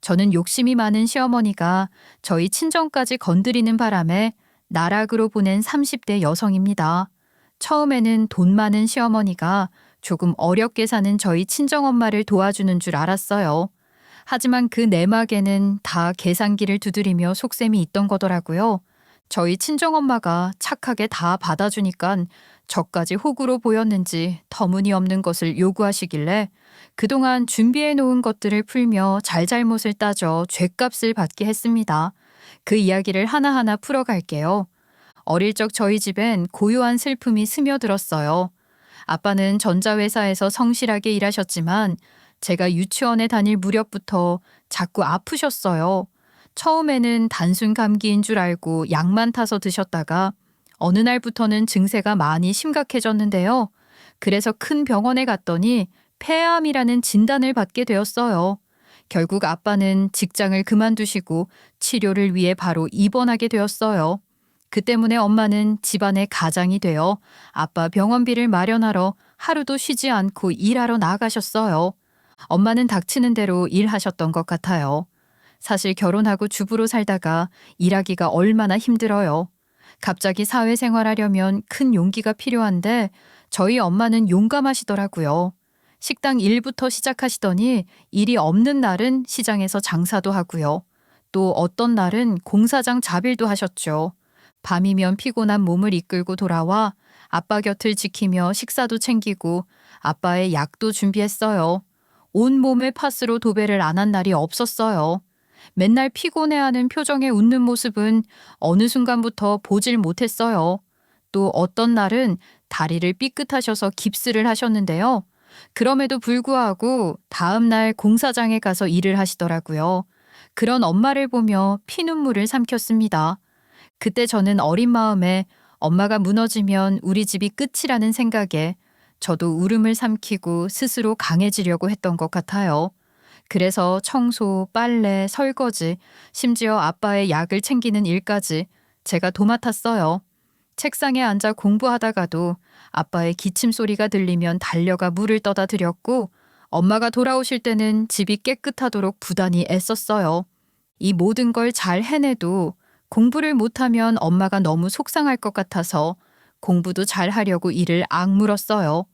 저는 욕심이 많은 시어머니가 저희 친정까지 건드리는 바람에 나락으로 보낸 30대 여성입니다. 처음에는 돈 많은 시어머니가 조금 어렵게 사는 저희 친정엄마를 도와주는 줄 알았어요. 하지만 그 내막에는 다 계산기를 두드리며 속셈이 있던 거더라고요. 저희 친정엄마가 착하게 다 받아주니깐 저까지 호구로 보였는지 터무니없는 것을 요구하시길래 그동안 준비해 놓은 것들을 풀며 잘잘못을 따져 죗값을 받게 했습니다. 그 이야기를 하나하나 풀어갈게요. 어릴 적 저희 집엔 고요한 슬픔이 스며들었어요. 아빠는 전자회사에서 성실하게 일하셨지만 제가 유치원에 다닐 무렵부터 자꾸 아프셨어요. 처음에는 단순 감기인 줄 알고 약만 타서 드셨다가 어느 날부터는 증세가 많이 심각해졌는데요. 그래서 큰 병원에 갔더니 폐암이라는 진단을 받게 되었어요. 결국 아빠는 직장을 그만두시고 치료를 위해 바로 입원하게 되었어요. 그 때문에 엄마는 집안의 가장이 되어 아빠 병원비를 마련하러 하루도 쉬지 않고 일하러 나가셨어요. 엄마는 닥치는 대로 일하셨던 것 같아요. 사실 결혼하고 주부로 살다가 일하기가 얼마나 힘들어요. 갑자기 사회생활하려면 큰 용기가 필요한데 저희 엄마는 용감하시더라고요. 식당 일부터 시작하시더니 일이 없는 날은 시장에서 장사도 하고요. 또 어떤 날은 공사장 자빌도 하셨죠. 밤이면 피곤한 몸을 이끌고 돌아와 아빠 곁을 지키며 식사도 챙기고 아빠의 약도 준비했어요. 온몸을 팥으로 도배를 안 한 날이 없었어요. 맨날 피곤해하는 표정에 웃는 모습은 어느 순간부터 보질 못했어요. 또 어떤 날은 다리를 삐끗하셔서 깁스를 하셨는데요. 그럼에도 불구하고 다음 날 공사장에 가서 일을 하시더라고요. 그런 엄마를 보며 피눈물을 삼켰습니다. 그때 저는 어린 마음에 엄마가 무너지면 우리 집이 끝이라는 생각에 저도 울음을 삼키고 스스로 강해지려고 했던 것 같아요. 그래서 청소, 빨래, 설거지, 심지어 아빠의 약을 챙기는 일까지 제가 도맡았어요. 책상에 앉아 공부하다가도 아빠의 기침 소리가 들리면 달려가 물을 떠다 드렸고 엄마가 돌아오실 때는 집이 깨끗하도록 부단히 애썼어요. 이 모든 걸 잘 해내도 공부를 못하면 엄마가 너무 속상할 것 같아서 공부도 잘 하려고 일을 악물었어요.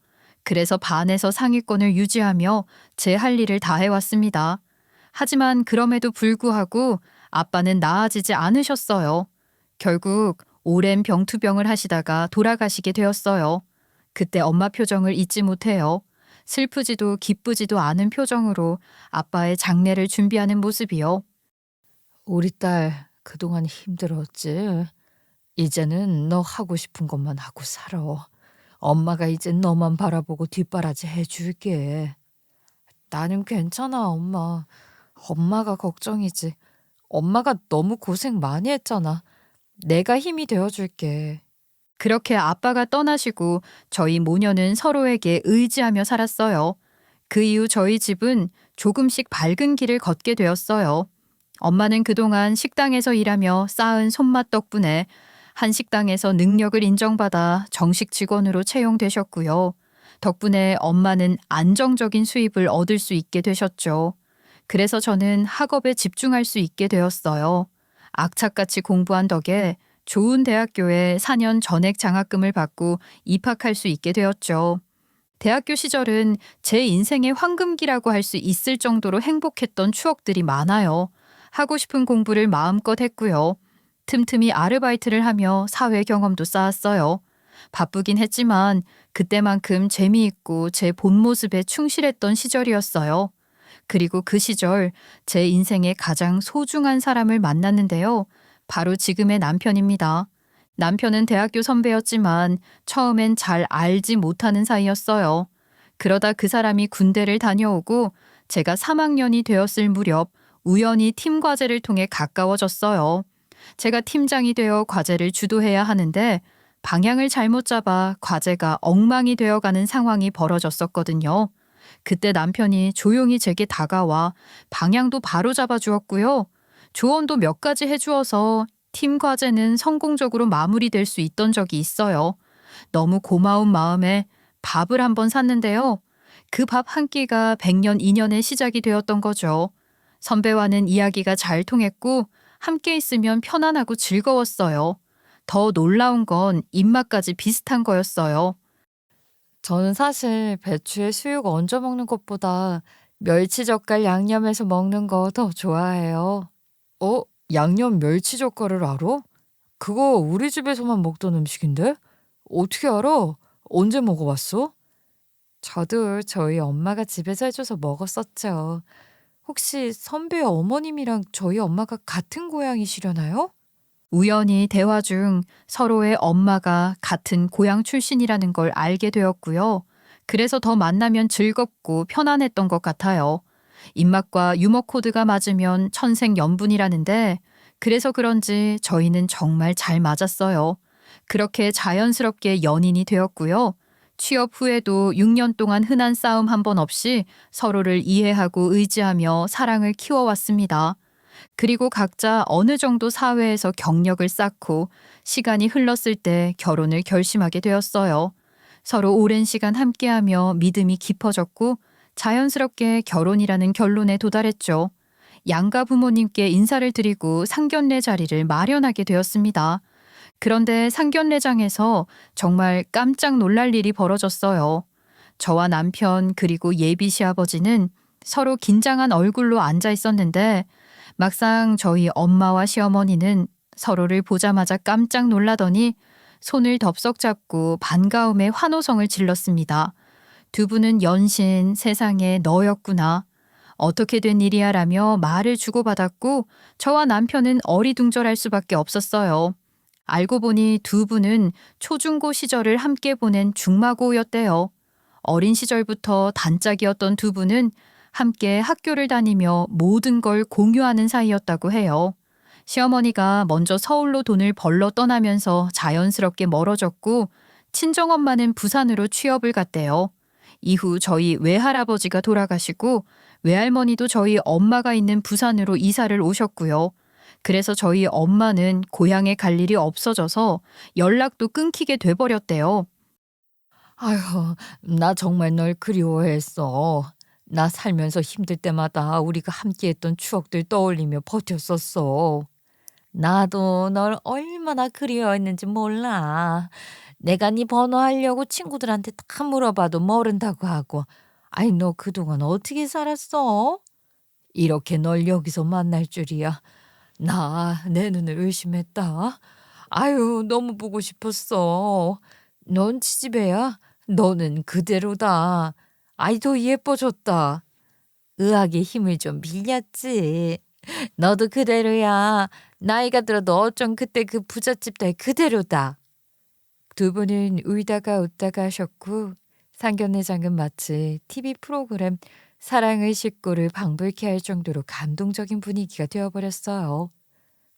그래서 반에서 상위권을 유지하며 제 할 일을 다 해왔습니다. 하지만 그럼에도 불구하고 아빠는 나아지지 않으셨어요. 결국 오랜 병투병을 하시다가 돌아가시게 되었어요. 그때 엄마 표정을 잊지 못해요. 슬프지도 기쁘지도 않은 표정으로 아빠의 장례를 준비하는 모습이요. 우리 딸 그동안 힘들었지? 이제는 너 하고 싶은 것만 하고 살아. 엄마가 이제 너만 바라보고 뒷바라지 해줄게. 나는 괜찮아, 엄마. 엄마가 걱정이지. 엄마가 너무 고생 많이 했잖아. 내가 힘이 되어줄게. 그렇게 아빠가 떠나시고 저희 모녀는 서로에게 의지하며 살았어요. 그 이후 저희 집은 조금씩 밝은 길을 걷게 되었어요. 엄마는 그동안 식당에서 일하며 쌓은 손맛 덕분에 한 식당에서 능력을 인정받아 정식 직원으로 채용되셨고요. 덕분에 엄마는 안정적인 수입을 얻을 수 있게 되셨죠. 그래서 저는 학업에 집중할 수 있게 되었어요. 악착같이 공부한 덕에 좋은 대학교에 4년 전액 장학금을 받고 입학할 수 있게 되었죠. 대학교 시절은 제 인생의 황금기라고 할 수 있을 정도로 행복했던 추억들이 많아요. 하고 싶은 공부를 마음껏 했고요. 틈틈이 아르바이트를 하며 사회 경험도 쌓았어요. 바쁘긴 했지만 그때만큼 재미있고 제 본 모습에 충실했던 시절이었어요. 그리고 그 시절 제 인생의 가장 소중한 사람을 만났는데요. 바로 지금의 남편입니다. 남편은 대학교 선배였지만 처음엔 잘 알지 못하는 사이였어요. 그러다 그 사람이 군대를 다녀오고 제가 3학년이 되었을 무렵 우연히 팀 과제를 통해 가까워졌어요. 제가 팀장이 되어 과제를 주도해야 하는데 방향을 잘못 잡아 과제가 엉망이 되어가는 상황이 벌어졌었거든요. 그때 남편이 조용히 제게 다가와 방향도 바로 잡아주었고요. 조언도 몇 가지 해주어서 팀 과제는 성공적으로 마무리될 수 있던 적이 있어요. 너무 고마운 마음에 밥을 한번 샀는데요. 그 밥 한 끼가 100년, 2년의 시작이 되었던 거죠. 선배와는 이야기가 잘 통했고 함께 있으면 편안하고 즐거웠어요. 더 놀라운 건 입맛까지 비슷한 거였어요. 저는 사실 배추에 수육 얹어 먹는 것보다 멸치젓갈 양념해서 먹는 거 더 좋아해요. 어? 양념 멸치젓갈을 알아? 그거 우리 집에서만 먹던 음식인데? 어떻게 알아? 언제 먹어봤어? 저도 저희 엄마가 집에서 해줘서 먹었었죠. 혹시 선배 어머님이랑 저희 엄마가 같은 고향이시려나요? 우연히 대화 중 서로의 엄마가 같은 고향 출신이라는 걸 알게 되었고요. 그래서 더 만나면 즐겁고 편안했던 것 같아요. 입맛과 유머 코드가 맞으면 천생연분이라는데 그래서 그런지 저희는 정말 잘 맞았어요. 그렇게 자연스럽게 연인이 되었고요. 취업 후에도 6년 동안 흔한 싸움 한 번 없이 서로를 이해하고 의지하며 사랑을 키워왔습니다. 그리고 각자 어느 정도 사회에서 경력을 쌓고 시간이 흘렀을 때 결혼을 결심하게 되었어요. 서로 오랜 시간 함께하며 믿음이 깊어졌고 자연스럽게 결혼이라는 결론에 도달했죠. 양가 부모님께 인사를 드리고 상견례 자리를 마련하게 되었습니다. 그런데 상견례장에서 정말 깜짝 놀랄 일이 벌어졌어요. 저와 남편 그리고 예비 시아버지는 서로 긴장한 얼굴로 앉아 있었는데 막상 저희 엄마와 시어머니는 서로를 보자마자 깜짝 놀라더니 손을 덥석 잡고 반가움에 환호성을 질렀습니다. 두 분은 연신 세상에 너였구나. 어떻게 된 일이야 라며 말을 주고받았고 저와 남편은 어리둥절할 수밖에 없었어요. 알고 보니 두 분은 초중고 시절을 함께 보낸 중마고였대요. 어린 시절부터 단짝이었던 두 분은 함께 학교를 다니며 모든 걸 공유하는 사이였다고 해요. 시어머니가 먼저 서울로 돈을 벌러 떠나면서 자연스럽게 멀어졌고 친정엄마는 부산으로 취업을 갔대요. 이후 저희 외할아버지가 돌아가시고 외할머니도 저희 엄마가 있는 부산으로 이사를 오셨고요. 그래서 저희 엄마는 고향에 갈 일이 없어져서 연락도 끊기게 돼버렸대요. 아휴, 나 정말 널 그리워했어. 나 살면서 힘들 때마다 우리가 함께했던 추억들 떠올리며 버텼었어. 나도 널 얼마나 그리워했는지 몰라. 내가 네 번호 하려고 친구들한테 다 물어봐도 모른다고 하고. 아이, 너 그동안 어떻게 살았어? 이렇게 널 여기서 만날 줄이야. 나 내 눈을 의심했다. 아유, 너무 보고 싶었어. 넌 치지배야. 너는 그대로다. 아이, 더 예뻐졌다. 의학의 힘을 좀 빌렸지. 너도 그대로야. 나이가 들어도 어쩜 그때 그 부잣집 딸 그대로다. 두 분은 울다가 웃다가 하셨고 상견례장은 마치 TV 프로그램 사랑의 식구를 방불케 할 정도로 감동적인 분위기가 되어버렸어요.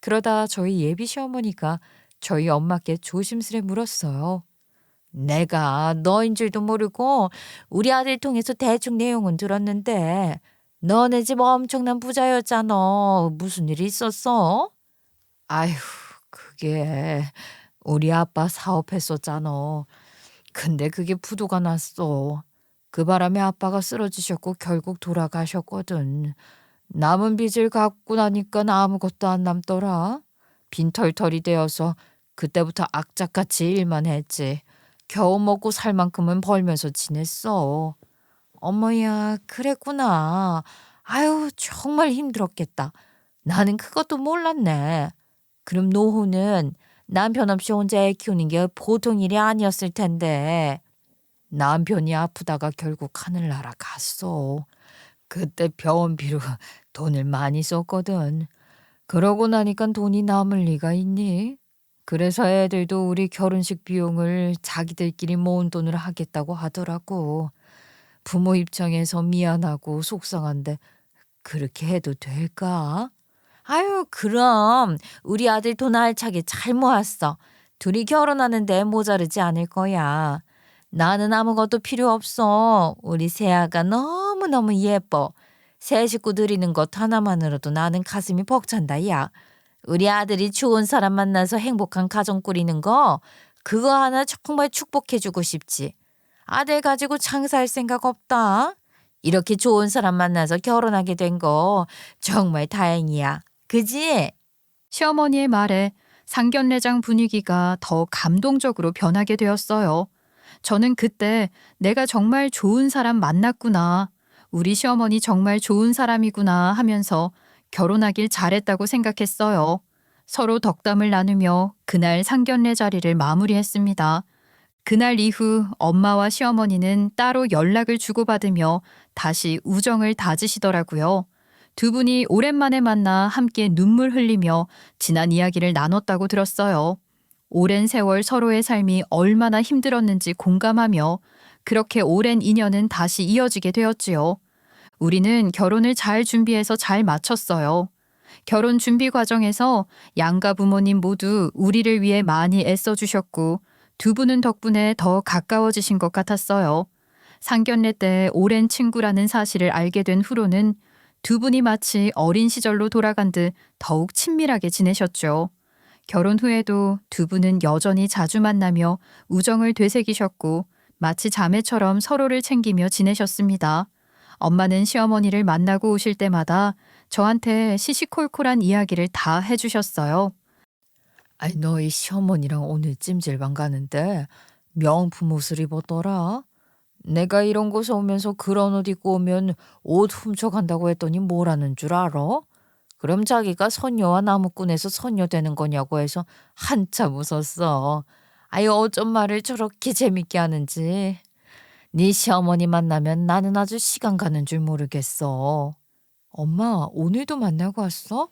그러다 저희 예비 시어머니가 저희 엄마께 조심스레 물었어요. 내가 너인 줄도 모르고 우리 아들 통해서 대충 내용은 들었는데 너네 집 엄청난 부자였잖아. 무슨 일 있었어? 아휴, 그게 우리 아빠 사업했었잖아. 근데 그게 부도가 났어. 그 바람에 아빠가 쓰러지셨고 결국 돌아가셨거든. 남은 빚을 갚고 나니까 아무것도 안 남더라. 빈털털이 되어서 그때부터 악착같이 일만 했지. 겨우 먹고 살 만큼은 벌면서 지냈어. 어머야, 그랬구나. 아유, 정말 힘들었겠다. 나는 그것도 몰랐네. 그럼 노후는 남편 없이 혼자 애 키우는 게 보통 일이 아니었을 텐데. 남편이 아프다가 결국 하늘나라 갔어. 그때 병원비로 돈을 많이 썼거든. 그러고 나니까 돈이 남을 리가 있니? 그래서 애들도 우리 결혼식 비용을 자기들끼리 모은 돈으로 하겠다고 하더라고. 부모 입장에서 미안하고 속상한데 그렇게 해도 될까? 아유, 그럼 우리 아들 돈 알차게 잘 모았어. 둘이 결혼하는데 모자르지 않을 거야. 나는 아무것도 필요 없어. 우리 세아가 너무너무 예뻐. 새 식구 들이는 것 하나만으로도 나는 가슴이 벅찬다, 야. 우리 아들이 좋은 사람 만나서 행복한 가정 꾸리는 거, 그거 하나 정말 축복해주고 싶지. 아들 가지고 장사할 생각 없다. 이렇게 좋은 사람 만나서 결혼하게 된 거 정말 다행이야. 그지? 시어머니의 말에 상견례장 분위기가 더 감동적으로 변하게 되었어요. 저는 그때 내가 정말 좋은 사람 만났구나. 우리 시어머니 정말 좋은 사람이구나 하면서 결혼하길 잘했다고 생각했어요. 서로 덕담을 나누며 그날 상견례 자리를 마무리했습니다. 그날 이후 엄마와 시어머니는 따로 연락을 주고받으며 다시 우정을 다지시더라고요. 두 분이 오랜만에 만나 함께 눈물 흘리며 지난 이야기를 나눴다고 들었어요. 오랜 세월 서로의 삶이 얼마나 힘들었는지 공감하며 그렇게 오랜 인연은 다시 이어지게 되었지요. 우리는 결혼을 잘 준비해서 잘 마쳤어요. 결혼 준비 과정에서 양가 부모님 모두 우리를 위해 많이 애써주셨고 두 분은 덕분에 더 가까워지신 것 같았어요. 상견례 때 오랜 친구라는 사실을 알게 된 후로는 두 분이 마치 어린 시절로 돌아간 듯 더욱 친밀하게 지내셨죠. 결혼 후에도 두 분은 여전히 자주 만나며 우정을 되새기셨고 마치 자매처럼 서로를 챙기며 지내셨습니다. 엄마는 시어머니를 만나고 오실 때마다 저한테 시시콜콜한 이야기를 다 해주셨어요. 아이, 너희 시어머니랑 오늘 찜질방 가는데 명품 옷을 입었더라. 내가 이런 곳에 오면서 그런 옷 입고 오면 옷 훔쳐간다고 했더니 뭐라는 줄 알아? 그럼 자기가 선녀와 나무꾼에서 선녀 되는 거냐고 해서 한참 웃었어. 아이, 어쩜 말을 저렇게 재밌게 하는지. 네 시어머니 만나면 나는 아주 시간 가는 줄 모르겠어. 엄마, 오늘도 만나고 왔어?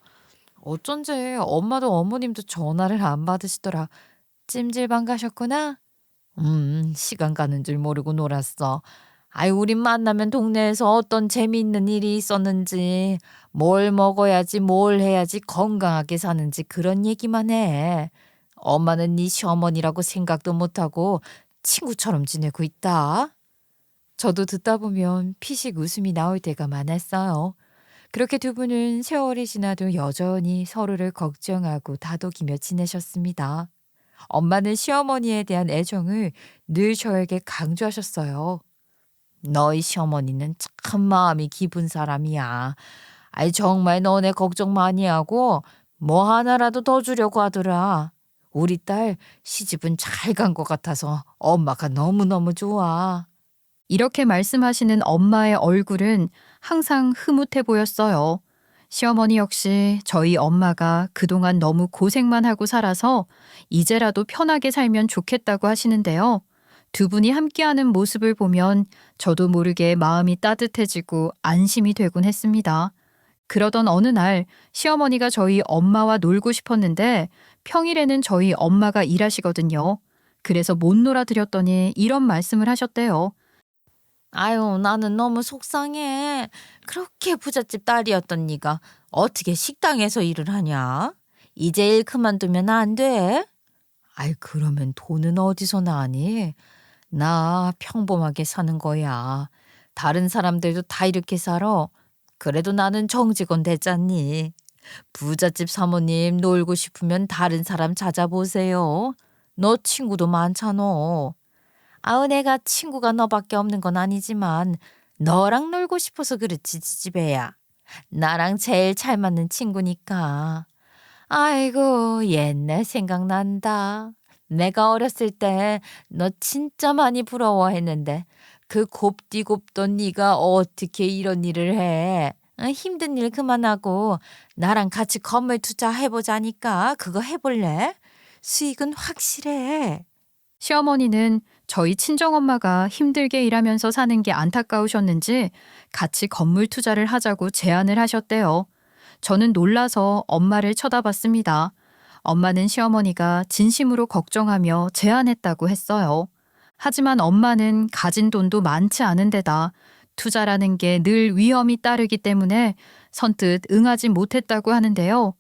어쩐지 엄마도 어머님도 전화를 안 받으시더라. 찜질방 가셨구나? 시간 가는 줄 모르고 놀았어. 아이, 우린 만나면 동네에서 어떤 재미있는 일이 있었는지, 뭘 먹어야지, 뭘 해야지 건강하게 사는지 그런 얘기만 해. 엄마는 네 시어머니라고 생각도 못하고 친구처럼 지내고 있다. 저도 듣다 보면 피식 웃음이 나올 때가 많았어요. 그렇게 두 분은 세월이 지나도 여전히 서로를 걱정하고 다독이며 지내셨습니다. 엄마는 시어머니에 대한 애정을 늘 저에게 강조하셨어요. 너희 시어머니는 참 마음이 깊은 사람이야. 아이, 정말 너네 걱정 많이 하고 뭐 하나라도 더 주려고 하더라. 우리 딸 시집은 잘 간 것 같아서 엄마가 너무너무 좋아. 이렇게 말씀하시는 엄마의 얼굴은 항상 흐뭇해 보였어요. 시어머니 역시 저희 엄마가 그동안 너무 고생만 하고 살아서 이제라도 편하게 살면 좋겠다고 하시는데요. 두 분이 함께하는 모습을 보면 저도 모르게 마음이 따뜻해지고 안심이 되곤 했습니다. 그러던 어느 날 시어머니가 저희 엄마와 놀고 싶었는데 평일에는 저희 엄마가 일하시거든요. 그래서 못 놀아드렸더니 이런 말씀을 하셨대요. 아유, 나는 너무 속상해. 그렇게 부잣집 딸이었던 네가 어떻게 식당에서 일을 하냐? 이제 일 그만두면 안 돼? 아이, 그러면 돈은 어디서 나니? 나 평범하게 사는 거야. 다른 사람들도 다 이렇게 살아. 그래도 나는 정직원 됐잖니. 부잣집 사모님 놀고 싶으면 다른 사람 찾아보세요. 너 친구도 많잖아. 아우, 내가 친구가 너밖에 없는 건 아니지만 너랑 놀고 싶어서 그렇지, 지지배야. 나랑 제일 잘 맞는 친구니까. 아이고, 옛날 생각난다. 내가 어렸을 때 너 진짜 많이 부러워했는데 그 곱디곱던 네가 어떻게 이런 일을 해? 힘든 일 그만하고 나랑 같이 건물 투자해보자니까. 그거 해볼래? 수익은 확실해. 시어머니는 저희 친정엄마가 힘들게 일하면서 사는 게 안타까우셨는지 같이 건물 투자를 하자고 제안을 하셨대요. 저는 놀라서 엄마를 쳐다봤습니다. 엄마는 시어머니가 진심으로 걱정하며 제안했다고 했어요. 하지만 엄마는 가진 돈도 많지 않은 데다 투자라는 게 늘 위험이 따르기 때문에 선뜻 응하지 못했다고 하는데요.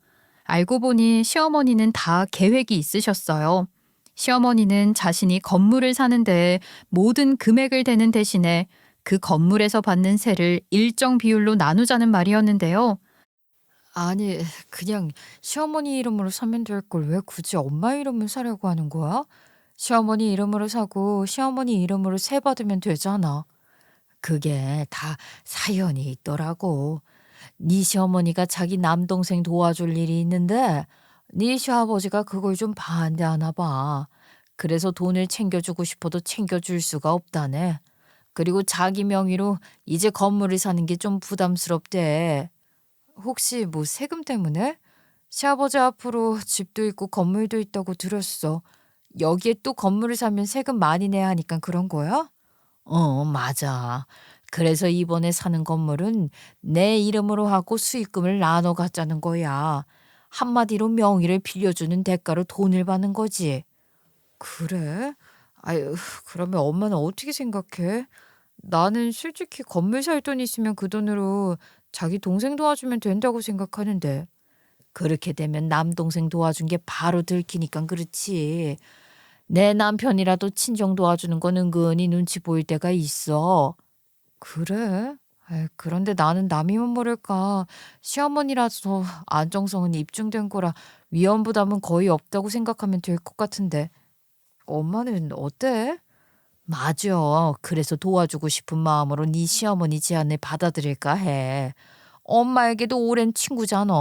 알고 보니 시어머니는 다 계획이 있으셨어요. 시어머니는 자신이 건물을 사는데 모든 금액을 대는 대신에 그 건물에서 받는 세를 일정 비율로 나누자는 말이었는데요. 아니, 그냥 시어머니 이름으로 사면 될 걸 왜 굳이 엄마 이름을 사려고 하는 거야? 시어머니 이름으로 사고 시어머니 이름으로 세 받으면 되잖아. 그게 다 사연이 있더라고. 네 시어머니가 자기 남동생 도와줄 일이 있는데 네 시아버지가 그걸 좀 반대하나 봐. 그래서 돈을 챙겨주고 싶어도 챙겨줄 수가 없다네. 그리고 자기 명의로 이제 건물을 사는 게 좀 부담스럽대. 혹시 뭐 세금 때문에? 시아버지 앞으로 집도 있고 건물도 있다고 들었어. 여기에 또 건물을 사면 세금 많이 내야 하니까 그런 거야? 맞아. 그래서 이번에 사는 건물은 내 이름으로 하고 수익금을 나눠 갖자는 거야. 한마디로 명의를 빌려주는 대가로 돈을 받는 거지. 그래? 아유, 그러면 엄마는 어떻게 생각해? 나는 솔직히 건물 살 돈 있으면 그 돈으로 자기 동생 도와주면 된다고 생각하는데. 그렇게 되면 남동생 도와준 게 바로 들키니까 그렇지. 내 남편이라도 친정 도와주는 건 은근히 눈치 보일 때가 있어. 그래? 아이, 그런데 나는 남이면 모를까. 시어머니라서 안정성은 입증된 거라 위험 부담은 거의 없다고 생각하면 될 것 같은데. 엄마는 어때? 맞아. 그래서 도와주고 싶은 마음으로 네 시어머니 제안을 받아들일까 해. 엄마에게도 오랜 친구잖아.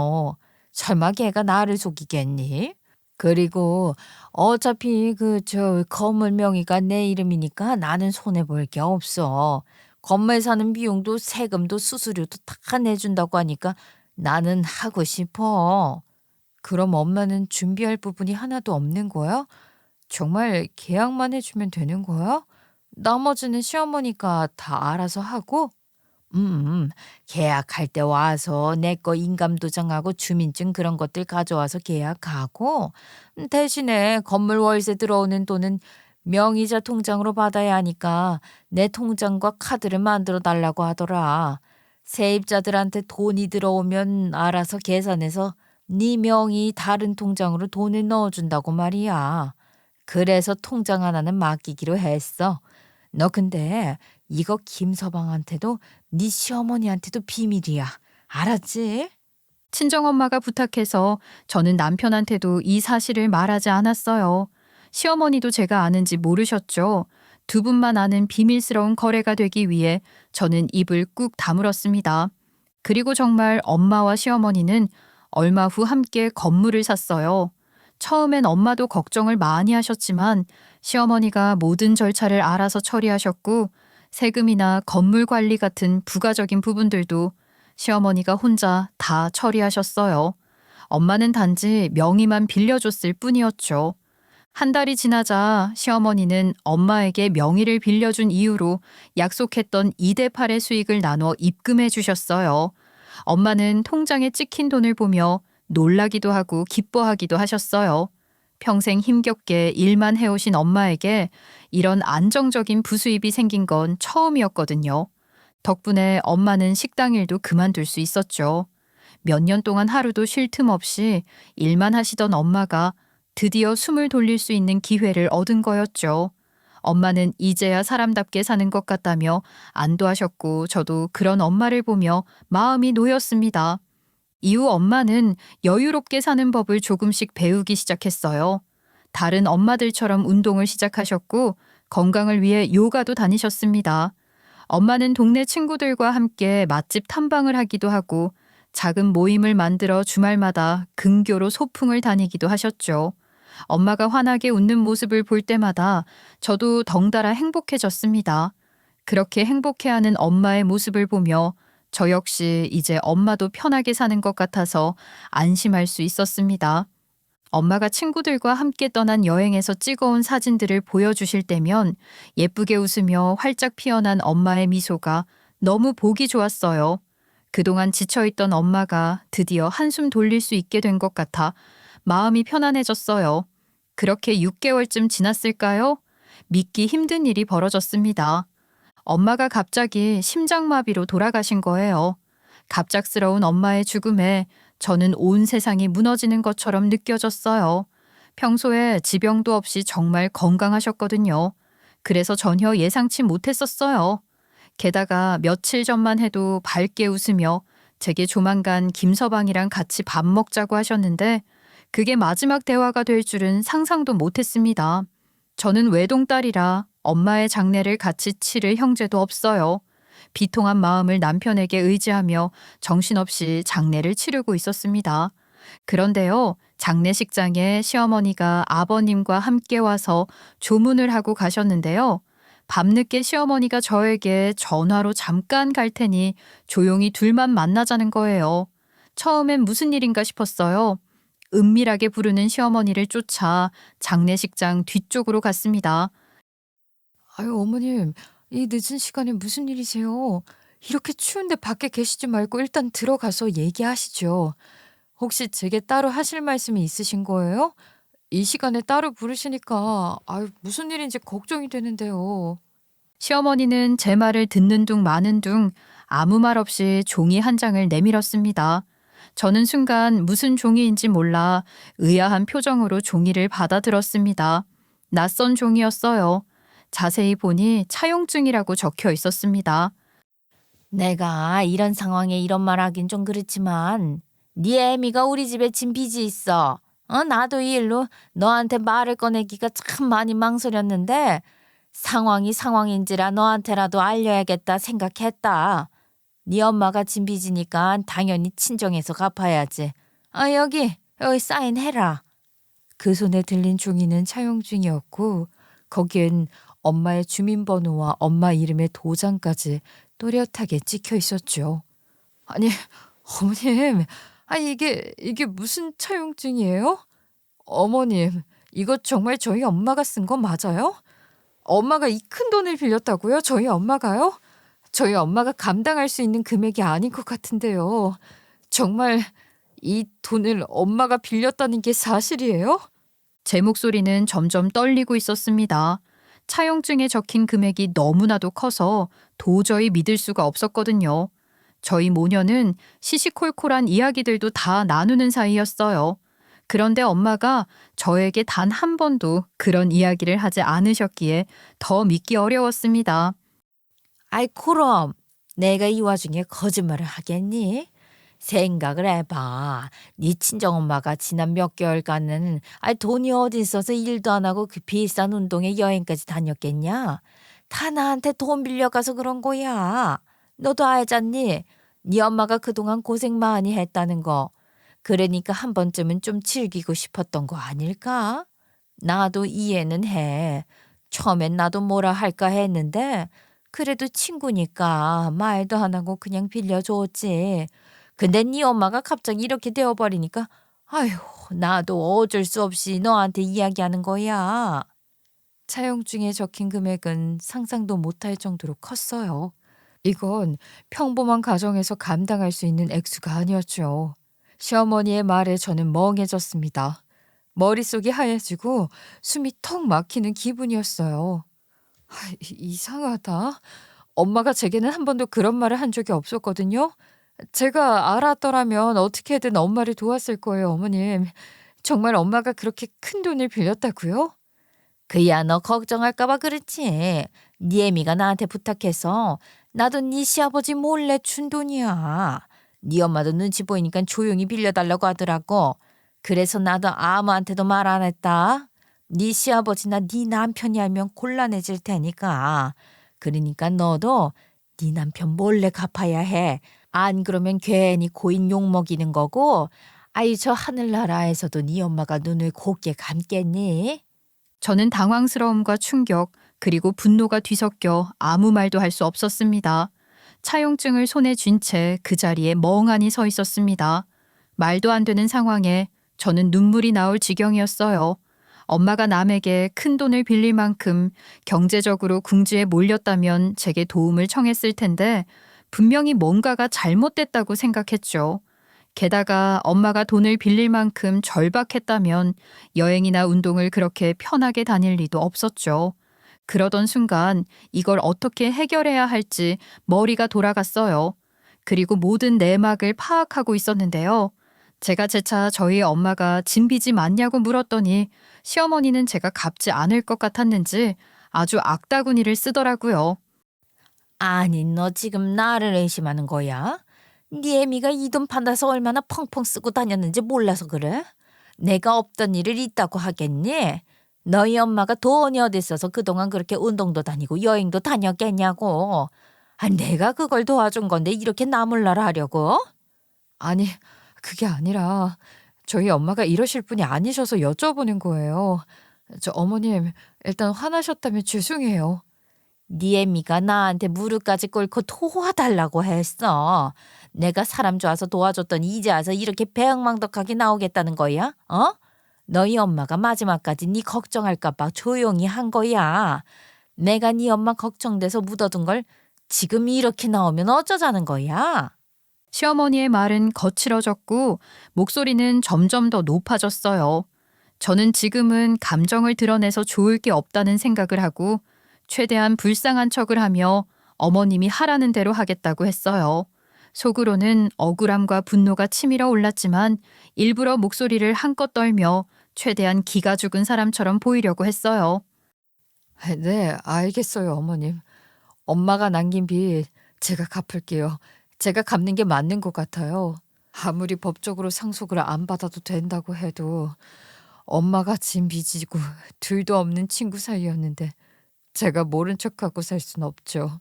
설마 걔가 나를 속이겠니? 그리고 어차피 저 건물 명의가 내 이름이니까 나는 손해 볼 게 없어. 건물 사는 비용도 세금도 수수료도 다 내준다고 하니까 나는 하고 싶어. 그럼 엄마는 준비할 부분이 하나도 없는 거야? 정말 계약만 해주면 되는 거야? 나머지는 시어머니가 다 알아서 하고? 음, 계약할 때 와서 내 거 인감도장하고 주민증 그런 것들 가져와서 계약하고, 대신에 건물 월세 들어오는 돈은 명의자 통장으로 받아야 하니까 내 통장과 카드를 만들어 달라고 하더라. 세입자들한테 돈이 들어오면 알아서 계산해서 네 명의 다른 통장으로 돈을 넣어준다고 말이야. 그래서 통장 하나는 맡기기로 했어. 너 근데 이거 김서방한테도 네 시어머니한테도 비밀이야. 알았지? 친정엄마가 부탁해서 저는 남편한테도 이 사실을 말하지 않았어요. 시어머니도 제가 아는지 모르셨죠. 두 분만 아는 비밀스러운 거래가 되기 위해 저는 입을 꾹 다물었습니다. 그리고 정말 엄마와 시어머니는 얼마 후 함께 건물을 샀어요. 처음엔 엄마도 걱정을 많이 하셨지만 시어머니가 모든 절차를 알아서 처리하셨고 세금이나 건물 관리 같은 부가적인 부분들도 시어머니가 혼자 다 처리하셨어요. 엄마는 단지 명의만 빌려줬을 뿐이었죠. 한 달이 지나자 시어머니는 엄마에게 명의를 빌려준 이유로 약속했던 2대 8의 수익을 나눠 입금해 주셨어요. 엄마는 통장에 찍힌 돈을 보며 놀라기도 하고 기뻐하기도 하셨어요. 평생 힘겹게 일만 해오신 엄마에게 이런 안정적인 부수입이 생긴 건 처음이었거든요. 덕분에 엄마는 식당 일도 그만둘 수 있었죠. 몇 년 동안 하루도 쉴 틈 없이 일만 하시던 엄마가 드디어 숨을 돌릴 수 있는 기회를 얻은 거였죠. 엄마는 이제야 사람답게 사는 것 같다며 안도하셨고 저도 그런 엄마를 보며 마음이 놓였습니다. 이후 엄마는 여유롭게 사는 법을 조금씩 배우기 시작했어요. 다른 엄마들처럼 운동을 시작하셨고 건강을 위해 요가도 다니셨습니다. 엄마는 동네 친구들과 함께 맛집 탐방을 하기도 하고 작은 모임을 만들어 주말마다 근교로 소풍을 다니기도 하셨죠. 엄마가 환하게 웃는 모습을 볼 때마다 저도 덩달아 행복해졌습니다. 그렇게 행복해하는 엄마의 모습을 보며 저 역시 이제 엄마도 편하게 사는 것 같아서 안심할 수 있었습니다. 엄마가 친구들과 함께 떠난 여행에서 찍어온 사진들을 보여주실 때면 예쁘게 웃으며 활짝 피어난 엄마의 미소가 너무 보기 좋았어요. 그동안 지쳐있던 엄마가 드디어 한숨 돌릴 수 있게 된 것 같아 마음이 편안해졌어요. 그렇게 6개월쯤 지났을까요? 믿기 힘든 일이 벌어졌습니다. 엄마가 갑자기 심장마비로 돌아가신 거예요. 갑작스러운 엄마의 죽음에 저는 온 세상이 무너지는 것처럼 느껴졌어요. 평소에 지병도 없이 정말 건강하셨거든요. 그래서 전혀 예상치 못했었어요. 게다가 며칠 전만 해도 밝게 웃으며 제게 조만간 김서방이랑 같이 밥 먹자고 하셨는데 그게 마지막 대화가 될 줄은 상상도 못했습니다. 저는 외동딸이라 엄마의 장례를 같이 치를 형제도 없어요. 비통한 마음을 남편에게 의지하며 정신없이 장례를 치르고 있었습니다. 그런데요, 장례식장에 시어머니가 아버님과 함께 와서 조문을 하고 가셨는데요. 밤늦게 시어머니가 저에게 전화로 잠깐 갈 테니 조용히 둘만 만나자는 거예요. 처음엔 무슨 일인가 싶었어요. 은밀하게 부르는 시어머니를 쫓아 장례식장 뒤쪽으로 갔습니다. 아유, 어머님, 이 늦은 시간에 무슨 일이세요? 이렇게 추운데 밖에 계시지 말고 일단 들어가서 얘기하시죠. 혹시 제게 따로 하실 말씀이 있으신 거예요? 이 시간에 따로 부르시니까 아유, 무슨 일인지 걱정이 되는데요. 시어머니는 제 말을 듣는 둥 마는 둥 아무 말 없이 종이 한 장을 내밀었습니다. 저는 순간 무슨 종이인지 몰라 의아한 표정으로 종이를 받아들었습니다. 낯선 종이였어요. 자세히 보니 차용증이라고 적혀 있었습니다. 내가 이런 상황에 이런 말 하긴 좀 그렇지만 네 애미가 우리 집에 진 빚이 있어. 나도 이 일로 너한테 말을 꺼내기가 참 많이 망설였는데 상황이 상황인지라 너한테라도 알려야겠다 생각했다. 네 엄마가 진 빚이니까 당연히 친정에서 갚아야지. 여기 사인해라. 그 손에 들린 종이는 차용증이었고 거기엔 엄마의 주민번호와 엄마 이름의 도장까지 또렷하게 찍혀 있었죠. 아니, 어머님, 아니 이게 무슨 차용증이에요? 어머님, 이거 정말 저희 엄마가 쓴 거 맞아요? 엄마가 이 큰 돈을 빌렸다고요? 저희 엄마가요? 저희 엄마가 감당할 수 있는 금액이 아닌 것 같은데요. 정말 이 돈을 엄마가 빌렸다는 게 사실이에요? 제 목소리는 점점 떨리고 있었습니다. 차용증에 적힌 금액이 너무나도 커서 도저히 믿을 수가 없었거든요. 저희 모녀는 시시콜콜한 이야기들도 다 나누는 사이였어요. 그런데 엄마가 저에게 단 한 번도 그런 이야기를 하지 않으셨기에 더 믿기 어려웠습니다. 아이 그럼 내가 이 와중에 거짓말을 하겠니? 생각을 해봐. 네 친정엄마가 지난 몇 개월간은 돈이 어디 있어서 일도 안 하고 그 비싼 운동에 여행까지 다녔겠냐? 다 나한테 돈 빌려가서 그런 거야. 너도 알잖니? 네 엄마가 그동안 고생 많이 했다는 거. 그러니까 한 번쯤은 좀 즐기고 싶었던 거 아닐까? 나도 이해는 해. 처음엔 나도 뭐라 할까 했는데 그래도 친구니까 말도 안 하고 그냥 빌려줬지. 근데 네 엄마가 갑자기 이렇게 되어버리니까 아휴 나도 어쩔 수 없이 너한테 이야기하는 거야. 차용증에 적힌 금액은 상상도 못할 정도로 컸어요. 이건 평범한 가정에서 감당할 수 있는 액수가 아니었죠. 시어머니의 말에 저는 멍해졌습니다. 머릿속이 하얘지고 숨이 턱 막히는 기분이었어요. 이상하다. 엄마가 제게는 한 번도 그런 말을 한 적이 없었거든요. 제가 알았더라면 어떻게든 엄마를 도왔을 거예요, 어머님. 정말 엄마가 그렇게 큰 돈을 빌렸다고요? 그야 너 걱정할까 봐 그렇지. 네 애미가 나한테 부탁해서 나도 네 시아버지 몰래 준 돈이야. 네 엄마도 눈치 보이니까 조용히 빌려달라고 하더라고. 그래서 나도 아무한테도 말 안 했다. 네 시아버지나 네 남편이 알면 곤란해질 테니까. 그러니까 너도 네 남편 몰래 갚아야 해. 안 그러면 괜히 고인 욕먹이는 거고. 아이 저 하늘나라에서도 네 엄마가 눈을 곱게 감겠니? 저는 당황스러움과 충격, 그리고 분노가 뒤섞여 아무 말도 할 수 없었습니다. 차용증을 손에 쥔 채 그 자리에 멍하니 서 있었습니다. 말도 안 되는 상황에 저는 눈물이 나올 지경이었어요. 엄마가 남에게 큰 돈을 빌릴 만큼 경제적으로 궁지에 몰렸다면 제게 도움을 청했을 텐데 분명히 뭔가가 잘못됐다고 생각했죠. 게다가 엄마가 돈을 빌릴 만큼 절박했다면 여행이나 운동을 그렇게 편하게 다닐 리도 없었죠. 그러던 순간 이걸 어떻게 해결해야 할지 머리가 돌아갔어요. 그리고 모든 내막을 파악하고 있었는데요. 제가 재차 저희 엄마가 진 빚이 많냐고 물었더니 시어머니는 제가 갚지 않을 것 같았는지 아주 악다구니를 쓰더라고요. 아니 너 지금 나를 의심하는 거야? 네 애미가 이 돈 받아서 얼마나 펑펑 쓰고 다녔는지 몰라서 그래? 내가 없던 일을 있다고 하겠니? 너희 엄마가 돈이 어디 있어서 그동안 그렇게 운동도 다니고 여행도 다녔겠냐고. 아, 내가 그걸 도와준 건데 이렇게 나몰라라 하려고? 아니, 그게 아니라 저희 엄마가 이러실 분이 아니셔서 여쭤보는 거예요. 저 어머님, 일단 화나셨다면 죄송해요. 네 애미가 나한테 무릎까지 꿇고 도와달라고 했어. 내가 사람 좋아서 도와줬더니 이제 와서 이렇게 배엉망덕하게 나오겠다는 거야? 어? 너희 엄마가 마지막까지 네 걱정할까 봐 조용히 한 거야. 내가 네 엄마 걱정돼서 묻어둔 걸 지금 이렇게 나오면 어쩌자는 거야? 시어머니의 말은 거칠어졌고 목소리는 점점 더 높아졌어요. 저는 지금은 감정을 드러내서 좋을 게 없다는 생각을 하고 최대한 불쌍한 척을 하며 어머님이 하라는 대로 하겠다고 했어요. 속으로는 억울함과 분노가 치밀어 올랐지만 일부러 목소리를 한껏 떨며 최대한 기가 죽은 사람처럼 보이려고 했어요. 네, 알겠어요, 어머님. 엄마가 남긴 빚 제가 갚을게요. 제가 갚는 게 맞는 것 같아요. 아무리 법적으로 상속을 안 받아도 된다고 해도 엄마가 진 빚이고 둘도 없는 친구 사이였는데 제가 모른 척하고 살 순 없죠.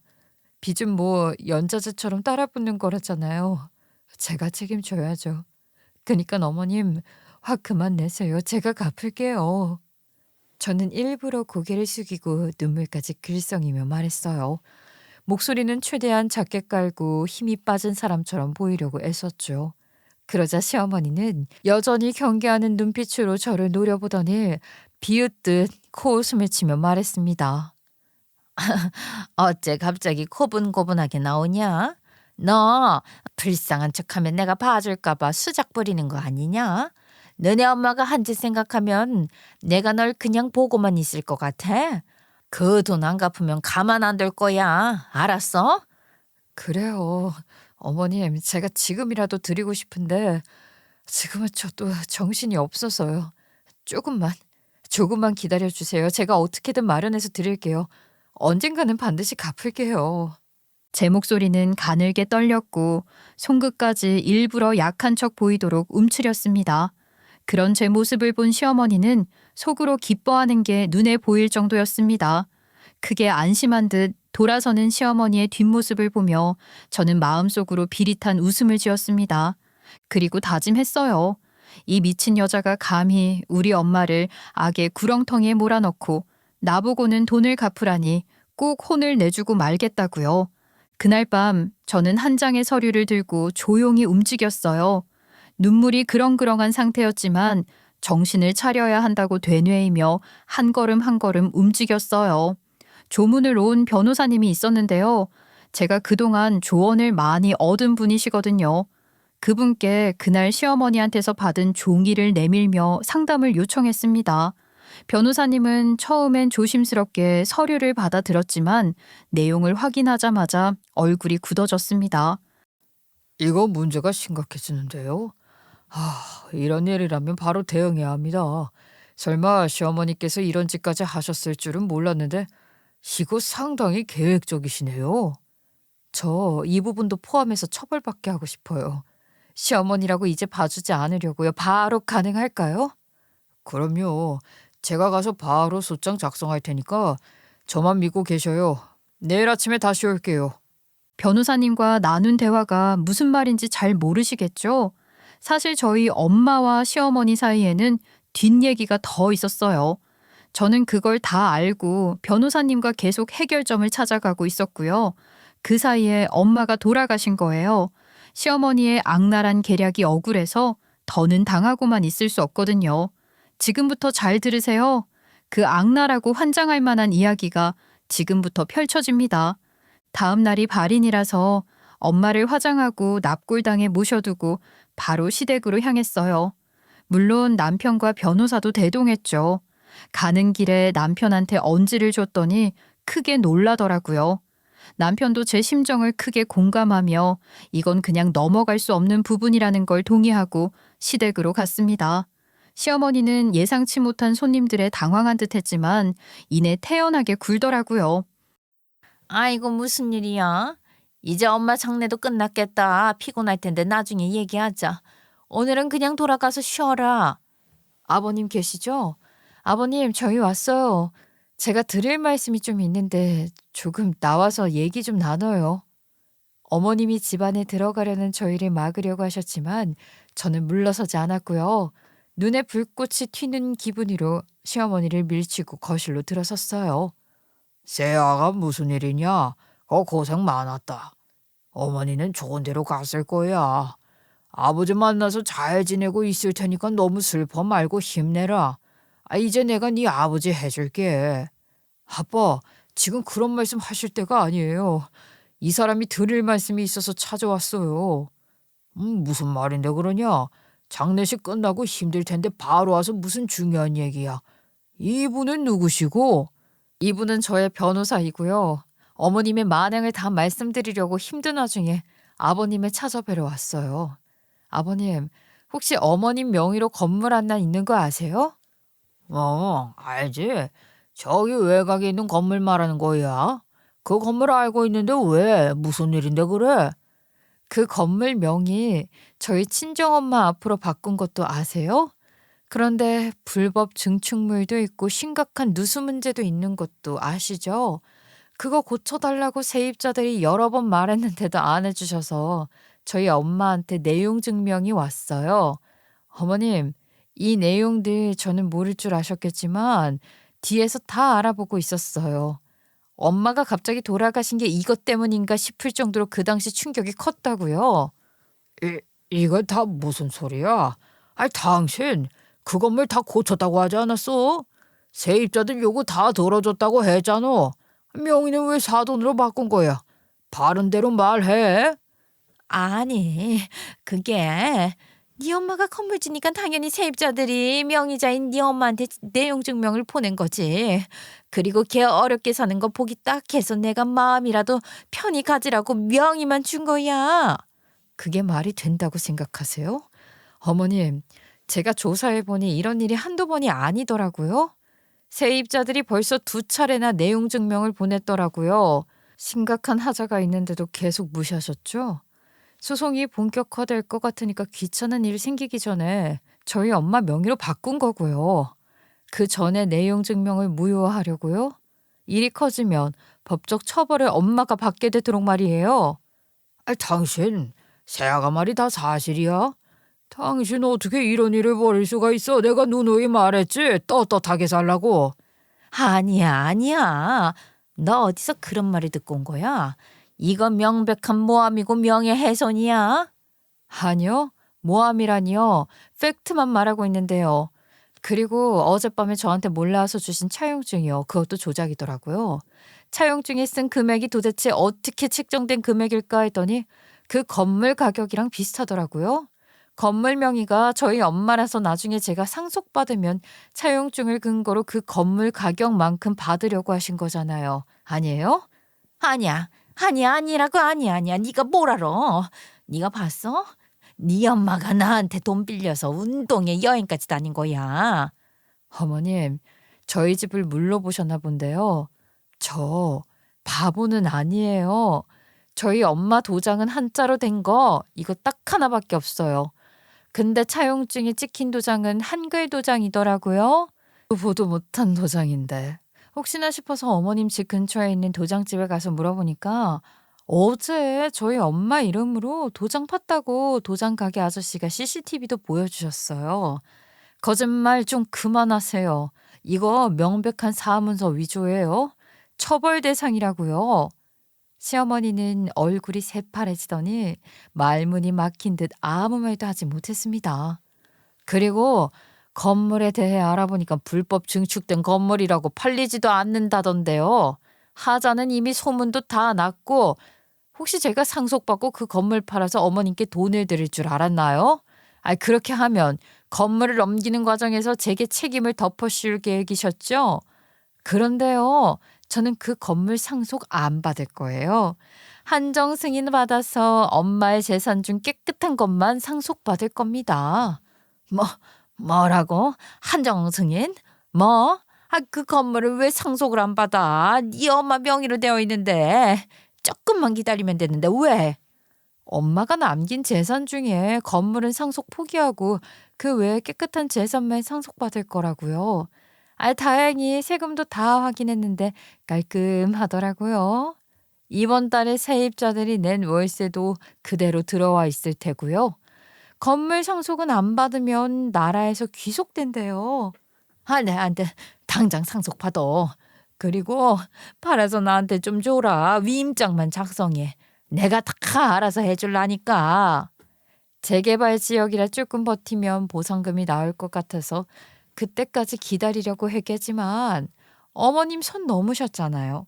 빚은 뭐 연자제처럼 따라붙는 거라잖아요. 제가 책임져야죠. 그니까 어머님 화 그만 내세요. 제가 갚을게요. 저는 일부러 고개를 숙이고 눈물까지 글썽이며 말했어요. 목소리는 최대한 작게 깔고 힘이 빠진 사람처럼 보이려고 애썼죠. 그러자 시어머니는 여전히 경계하는 눈빛으로 저를 노려보더니 비웃듯 코웃음을 치며 말했습니다. 어째 갑자기 고분고분하게 나오냐? 너 불쌍한 척하면 내가 봐줄까 봐 수작 부리는 거 아니냐? 너네 엄마가 한 짓 생각하면 내가 널 그냥 보고만 있을 것 같아? 그 돈 안 갚으면 가만 안 둘 거야. 알았어? 그래요. 어머님, 제가 지금이라도 드리고 싶은데 지금은 저도 정신이 없어서요. 조금만 기다려주세요. 제가 어떻게든 마련해서 드릴게요. 언젠가는 반드시 갚을게요. 제 목소리는 가늘게 떨렸고 손끝까지 일부러 약한 척 보이도록 움츠렸습니다. 그런 제 모습을 본 시어머니는 속으로 기뻐하는 게 눈에 보일 정도였습니다. 크게 안심한 듯 돌아서는 시어머니의 뒷모습을 보며 저는 마음속으로 비릿한 웃음을 지었습니다. 그리고 다짐했어요. 이 미친 여자가 감히 우리 엄마를 악의 구렁텅이에 몰아넣고 나보고는 돈을 갚으라니 꼭 혼을 내주고 말겠다고요. 그날 밤 저는 한 장의 서류를 들고 조용히 움직였어요. 눈물이 그렁그렁한 상태였지만 정신을 차려야 한다고 되뇌이며 한 걸음 한 걸음 움직였어요. 조문을 놓은 변호사님이 있었는데요. 제가 그동안 조언을 많이 얻은 분이시거든요. 그분께 그날 시어머니한테서 받은 종이를 내밀며 상담을 요청했습니다. 변호사님은 처음엔 조심스럽게 서류를 받아들었지만 내용을 확인하자마자 얼굴이 굳어졌습니다. 이거 문제가 심각해지는데요. 이런 일이라면 바로 대응해야 합니다. 설마 시어머니께서 이런 짓까지 하셨을 줄은 몰랐는데 이거 상당히 계획적이시네요. 저 이 부분도 포함해서 처벌받게 하고 싶어요. 시어머니라고 이제 봐주지 않으려고요. 바로 가능할까요? 그럼요. 제가 가서 바로 소장 작성할 테니까 저만 믿고 계셔요. 내일 아침에 다시 올게요. 변호사님과 나눈 대화가 무슨 말인지 잘 모르시겠죠? 사실 저희 엄마와 시어머니 사이에는 뒷얘기가 더 있었어요. 저는 그걸 다 알고 변호사님과 계속 해결점을 찾아가고 있었고요. 그 사이에 엄마가 돌아가신 거예요. 시어머니의 악랄한 계략이 억울해서 더는 당하고만 있을 수 없거든요. 지금부터 잘 들으세요. 그 악랄하고 환장할 만한 이야기가 지금부터 펼쳐집니다. 다음 날이 발인이라서 엄마를 화장하고 납골당에 모셔두고 바로 시댁으로 향했어요. 물론 남편과 변호사도 대동했죠. 가는 길에 남편한테 언지를 줬더니 크게 놀라더라고요. 남편도 제 심정을 크게 공감하며 이건 그냥 넘어갈 수 없는 부분이라는 걸 동의하고 시댁으로 갔습니다. 시어머니는 예상치 못한 손님들에 당황한 듯 했지만 이내 태연하게 굴더라고요. 아이고 무슨 일이야? 이제 엄마 장례도 끝났겠다. 피곤할 텐데 나중에 얘기하자. 오늘은 그냥 돌아가서 쉬어라. 아버님 계시죠? 아버님, 저희 왔어요. 제가 드릴 말씀이 좀 있는데 조금 나와서 얘기 좀 나눠요. 어머님이 집안에 들어가려는 저희를 막으려고 하셨지만 저는 물러서지 않았고요. 눈에 불꽃이 튀는 기분으로 시어머니를 밀치고 거실로 들어섰어요. 세아가 무슨 일이냐? 고생 많았다. 어머니는 좋은 데로 갔을 거야. 아버지 만나서 잘 지내고 있을 테니까 너무 슬퍼 말고 힘내라. 이제 내가 네 아버지 해줄게. 아빠, 지금 그런 말씀 하실 때가 아니에요. 이 사람이 드릴 말씀이 있어서 찾아왔어요. 무슨 말인데 그러냐? 장례식 끝나고 힘들 텐데 바로 와서 무슨 중요한 얘기야. 이분은 누구시고? 이분은 저의 변호사이고요. 어머님의 만행을 다 말씀드리려고 힘든 와중에 아버님을 찾아뵈러 왔어요. 아버님, 혹시 어머님 명의로 건물 하나 있는 거 아세요? 알지. 저기 외곽에 있는 건물 말하는 거야. 그 건물 알고 있는데 왜? 무슨 일인데 그래? 그 건물 명의 저희 친정엄마 앞으로 바꾼 것도 아세요? 그런데 불법 증축물도 있고 심각한 누수 문제도 있는 것도 아시죠? 그거 고쳐달라고 세입자들이 여러 번 말했는데도 안 해주셔서 저희 엄마한테 내용 증명이 왔어요. 어머님, 이 내용들 저는 모를 줄 아셨겠지만 뒤에서 다 알아보고 있었어요. 엄마가 갑자기 돌아가신 게 이것 때문인가 싶을 정도로 그 당시 충격이 컸다고요. 이거 다 무슨 소리야? 당신 그 건물 다 고쳤다고 하지 않았어? 세입자들 요구 다 들어줬다고 했잖아. 명의는 왜 사돈으로 바꾼 거야? 바른 대로 말해. 아니, 그게 네 엄마가 건물 지니까 당연히 세입자들이 명의자인 네 엄마한테 내용 증명을 보낸 거지. 그리고 걔 어렵게 사는 거 보기 딱 해서 내가 마음이라도 편히 가지라고 명의만 준 거야. 그게 말이 된다고 생각하세요? 어머님, 제가 조사해보니 이런 일이 한두 번이 아니더라고요. 세입자들이 벌써 2차례나 내용 증명을 보냈더라고요. 심각한 하자가 있는데도 계속 무시하셨죠? 소송이 본격화될 것 같으니까 귀찮은 일 생기기 전에 저희 엄마 명의로 바꾼 거고요. 그 전에 내용 증명을 무효화하려고요? 일이 커지면 법적 처벌을 엄마가 받게 되도록 말이에요. 당신 세아가 말이 다 사실이야? 당신 어떻게 이런 일을 벌일 수가 있어? 내가 누누이 말했지. 떳떳하게 살라고. 아니야. 너 어디서 그런 말을 듣고 온 거야? 이건 명백한 모함이고 명예훼손이야. 아니요. 모함이라니요. 팩트만 말하고 있는데요. 그리고 어젯밤에 저한테 몰라서 주신 차용증이요. 그것도 조작이더라고요. 차용증에 쓴 금액이 도대체 어떻게 책정된 금액일까 했더니 그 건물 가격이랑 비슷하더라고요. 건물 명의가 저희 엄마라서 나중에 제가 상속받으면 차용증을 근거로 그 건물 가격만큼 받으려고 하신 거잖아요. 아니에요? 아니라고 아니야. 네가 뭘 알아? 네가 봤어? 네 엄마가 나한테 돈 빌려서 운동에 여행까지 다닌 거야. 어머님, 저희 집을 물러보셨나 본데요. 저 바보는 아니에요. 저희 엄마 도장은 한자로 된 거 이거 딱 하나밖에 없어요. 근데 차용증에 찍힌 도장은 한글 도장이더라고요. 보도 못한 도장인데. 혹시나 싶어서 어머님 집 근처에 있는 도장집에 가서 물어보니까 어제 저희 엄마 이름으로 도장 팠다고 도장 가게 아저씨가 CCTV도 보여주셨어요. 거짓말 좀 그만하세요. 이거 명백한 사문서 위조예요. 처벌 대상이라고요. 시어머니는 얼굴이 새파래지더니 말문이 막힌 듯 아무 말도 하지 못했습니다. 그리고 건물에 대해 알아보니까 불법 증축된 건물이라고 팔리지도 않는다던데요. 하자는 이미 소문도 다 났고 혹시 제가 상속받고 그 건물 팔아서 어머님께 돈을 드릴 줄 알았나요? 그렇게 하면 건물을 넘기는 과정에서 제게 책임을 덮어씌울 계획이셨죠? 그런데요. 저는 그 건물 상속 안 받을 거예요. 한정 승인 받아서 엄마의 재산 중 깨끗한 것만 상속받을 겁니다. 뭐라고? 한정 승인? 뭐? 그 건물을 왜 상속을 안 받아? 네 엄마 명의로 되어 있는데. 조금만 기다리면 되는데 왜? 엄마가 남긴 재산 중에 건물은 상속 포기하고 그 외에 깨끗한 재산만 상속받을 거라고요. 다행히 세금도 다 확인했는데 깔끔하더라고요. 이번 달에 세입자들이 낸 월세도 그대로 들어와 있을 테고요. 건물 상속은 안 받으면 나라에서 귀속된대요. 안 돼. 당장 상속 받아. 그리고 팔아서 나한테 좀 줘라. 위임장만 작성해. 내가 다 알아서 해줄라니까. 재개발 지역이라 조금 버티면 보상금이 나올 것 같아서 그때까지 기다리려고 했겠지만 어머님 선 넘으셨잖아요.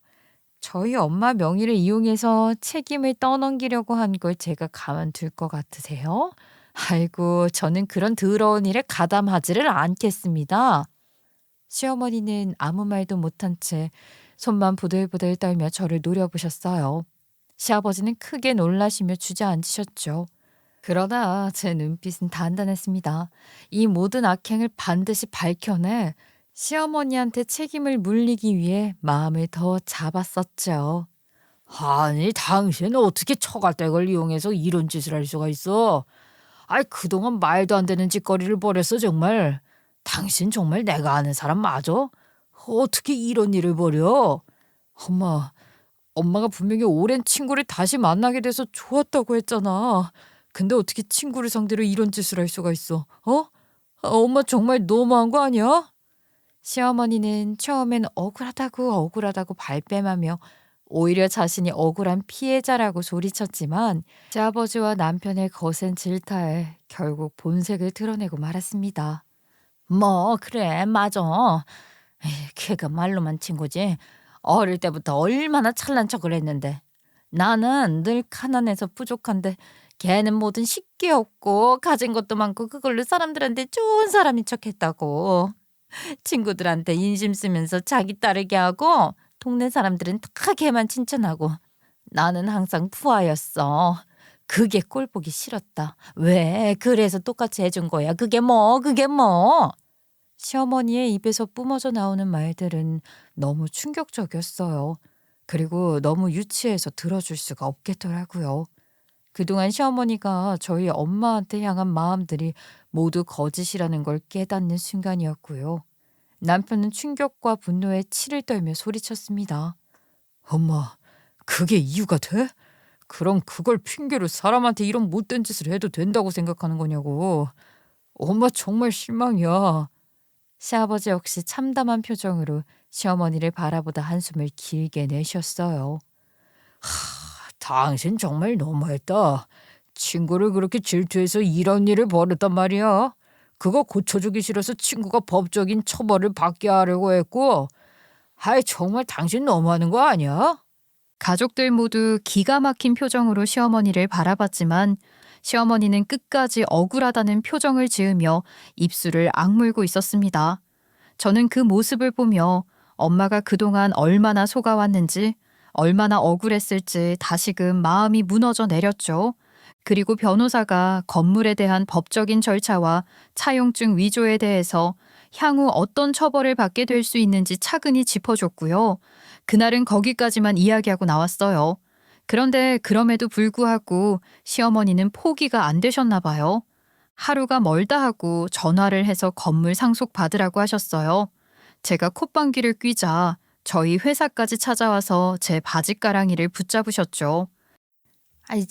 저희 엄마 명의를 이용해서 책임을 떠넘기려고 한 걸 제가 가만둘 것 같으세요? 아이고, 저는 그런 더러운 일에 가담하지를 않겠습니다. 시어머니는 아무 말도 못한 채 손만 부들부들 떨며 저를 노려보셨어요. 시아버지는 크게 놀라시며 주저앉으셨죠. 그러나 제 눈빛은 단단했습니다. 이 모든 악행을 반드시 밝혀내 시어머니한테 책임을 물리기 위해 마음을 더 잡았었죠. 아니, 당신 어떻게 처가댁을 이용해서 이런 짓을 할 수가 있어? 아이, 그동안 말도 안 되는 짓거리를 벌였어, 정말. 당신 정말 내가 아는 사람 맞아? 어떻게 이런 일을 벌여? 엄마가 분명히 오랜 친구를 다시 만나게 돼서 좋았다고 했잖아. 근데 어떻게 친구를 상대로 이런 짓을 할 수가 있어? 엄마 정말 너무한 거 아니야? 시어머니는 처음엔 억울하다고 발뺌하며 오히려 자신이 억울한 피해자라고 소리쳤지만 제 아버지와 남편의 거센 질타에 결국 본색을 드러내고 말았습니다. 뭐, 그래, 맞아. 에이, 걔가 말로만 친구지. 어릴 때부터 얼마나 잘난 척을 했는데. 나는 늘 가난해서 부족한데 걔는 뭐든 쉽게 얻고 가진 것도 많고 그걸로 사람들한테 좋은 사람인 척했다고. 친구들한테 인심 쓰면서 자기 따르게 하고 동네 사람들은 다 걔만 칭찬하고 나는 항상 부하였어. 그게 꼴보기 싫었다. 왜? 그래서 똑같이 해준 거야. 그게 뭐? 시어머니의 입에서 뿜어져 나오는 말들은 너무 충격적이었어요. 그리고 너무 유치해서 들어줄 수가 없겠더라고요. 그동안 시어머니가 저희 엄마한테 향한 마음들이 모두 거짓이라는 걸 깨닫는 순간이었고요. 남편은 충격과 분노에 치를 떨며 소리쳤습니다. 엄마, 그게 이유가 돼? 그럼 그걸 핑계로 사람한테 이런 못된 짓을 해도 된다고 생각하는 거냐고. 엄마 정말 실망이야. 시아버지 역시 참담한 표정으로 시어머니를 바라보다 한숨을 길게 내쉬었어요. 당신 정말 너무했다. 친구를 그렇게 질투해서 이런 일을 벌였단 말이야. 그거 고쳐주기 싫어서 친구가 법적인 처벌을 받게 하려고 했고. 아이, 정말 당신 너무하는 거 아니야? 가족들 모두 기가 막힌 표정으로 시어머니를 바라봤지만 시어머니는 끝까지 억울하다는 표정을 지으며 입술을 악물고 있었습니다. 저는 그 모습을 보며 엄마가 그동안 얼마나 속아왔는지, 얼마나 억울했을지 다시금 마음이 무너져 내렸죠. 그리고 변호사가 건물에 대한 법적인 절차와 차용증 위조에 대해서 향후 어떤 처벌을 받게 될 수 있는지 차근히 짚어줬고요. 그날은 거기까지만 이야기하고 나왔어요. 그런데 그럼에도 불구하고 시어머니는 포기가 안 되셨나 봐요. 하루가 멀다 하고 전화를 해서 건물 상속 받으라고 하셨어요. 제가 콧방귀를 뀌자 저희 회사까지 찾아와서 제 바짓가랑이를 붙잡으셨죠. 아이,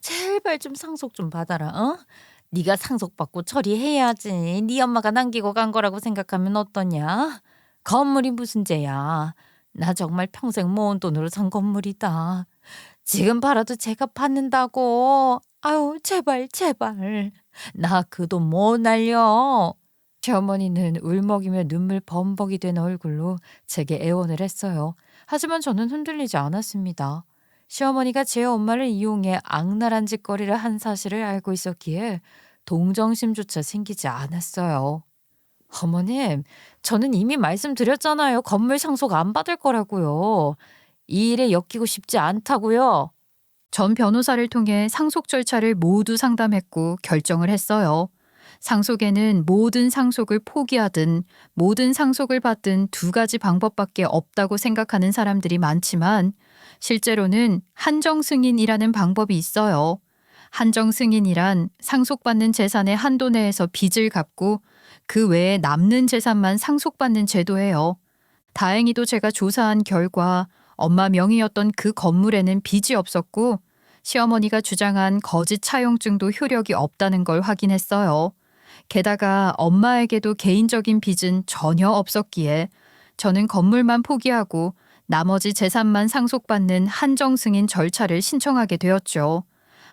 제발 좀 상속 좀 받아라. 어? 네가 상속받고 처리해야지. 네 엄마가 남기고 간 거라고 생각하면 어떠냐? 건물이 무슨 죄야. 나 정말 평생 모은 돈으로 산 건물이다. 지금 팔아도 제가 받는다고. 아유, 제발. 나 그 돈 못 날려. 시어머니는 울먹이며 눈물 범벅이 된 얼굴로 제게 애원을 했어요. 하지만 저는 흔들리지 않았습니다. 시어머니가 제 엄마를 이용해 악랄한 짓거리를 한 사실을 알고 있었기에 동정심조차 생기지 않았어요. 어머님, 저는 이미 말씀드렸잖아요. 건물 상속 안 받을 거라고요. 이 일에 엮이고 싶지 않다고요. 전 변호사를 통해 상속 절차를 모두 상담했고 결정을 했어요. 상속에는 모든 상속을 포기하든 모든 상속을 받든 두 가지 방법밖에 없다고 생각하는 사람들이 많지만 실제로는 한정 승인이라는 방법이 있어요. 한정 승인이란 상속받는 재산의 한도 내에서 빚을 갚고 그 외에 남는 재산만 상속받는 제도예요. 다행히도 제가 조사한 결과 엄마 명의였던 그 건물에는 빚이 없었고 시어머니가 주장한 거짓 차용증도 효력이 없다는 걸 확인했어요. 게다가 엄마에게도 개인적인 빚은 전혀 없었기에 저는 건물만 포기하고 나머지 재산만 상속받는 한정승인 절차를 신청하게 되었죠.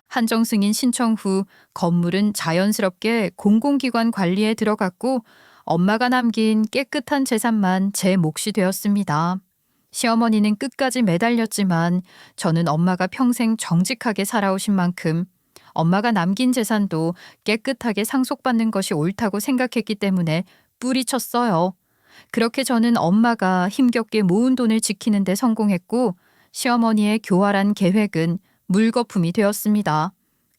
한정승인 신청 후 건물은 자연스럽게 공공기관 관리에 들어갔고 엄마가 남긴 깨끗한 재산만 제 몫이 되었습니다. 시어머니는 끝까지 매달렸지만 저는 엄마가 평생 정직하게 살아오신 만큼 엄마가 남긴 재산도 깨끗하게 상속받는 것이 옳다고 생각했기 때문에 뿌리쳤어요. 그렇게 저는 엄마가 힘겹게 모은 돈을 지키는 데 성공했고 시어머니의 교활한 계획은 물거품이 되었습니다.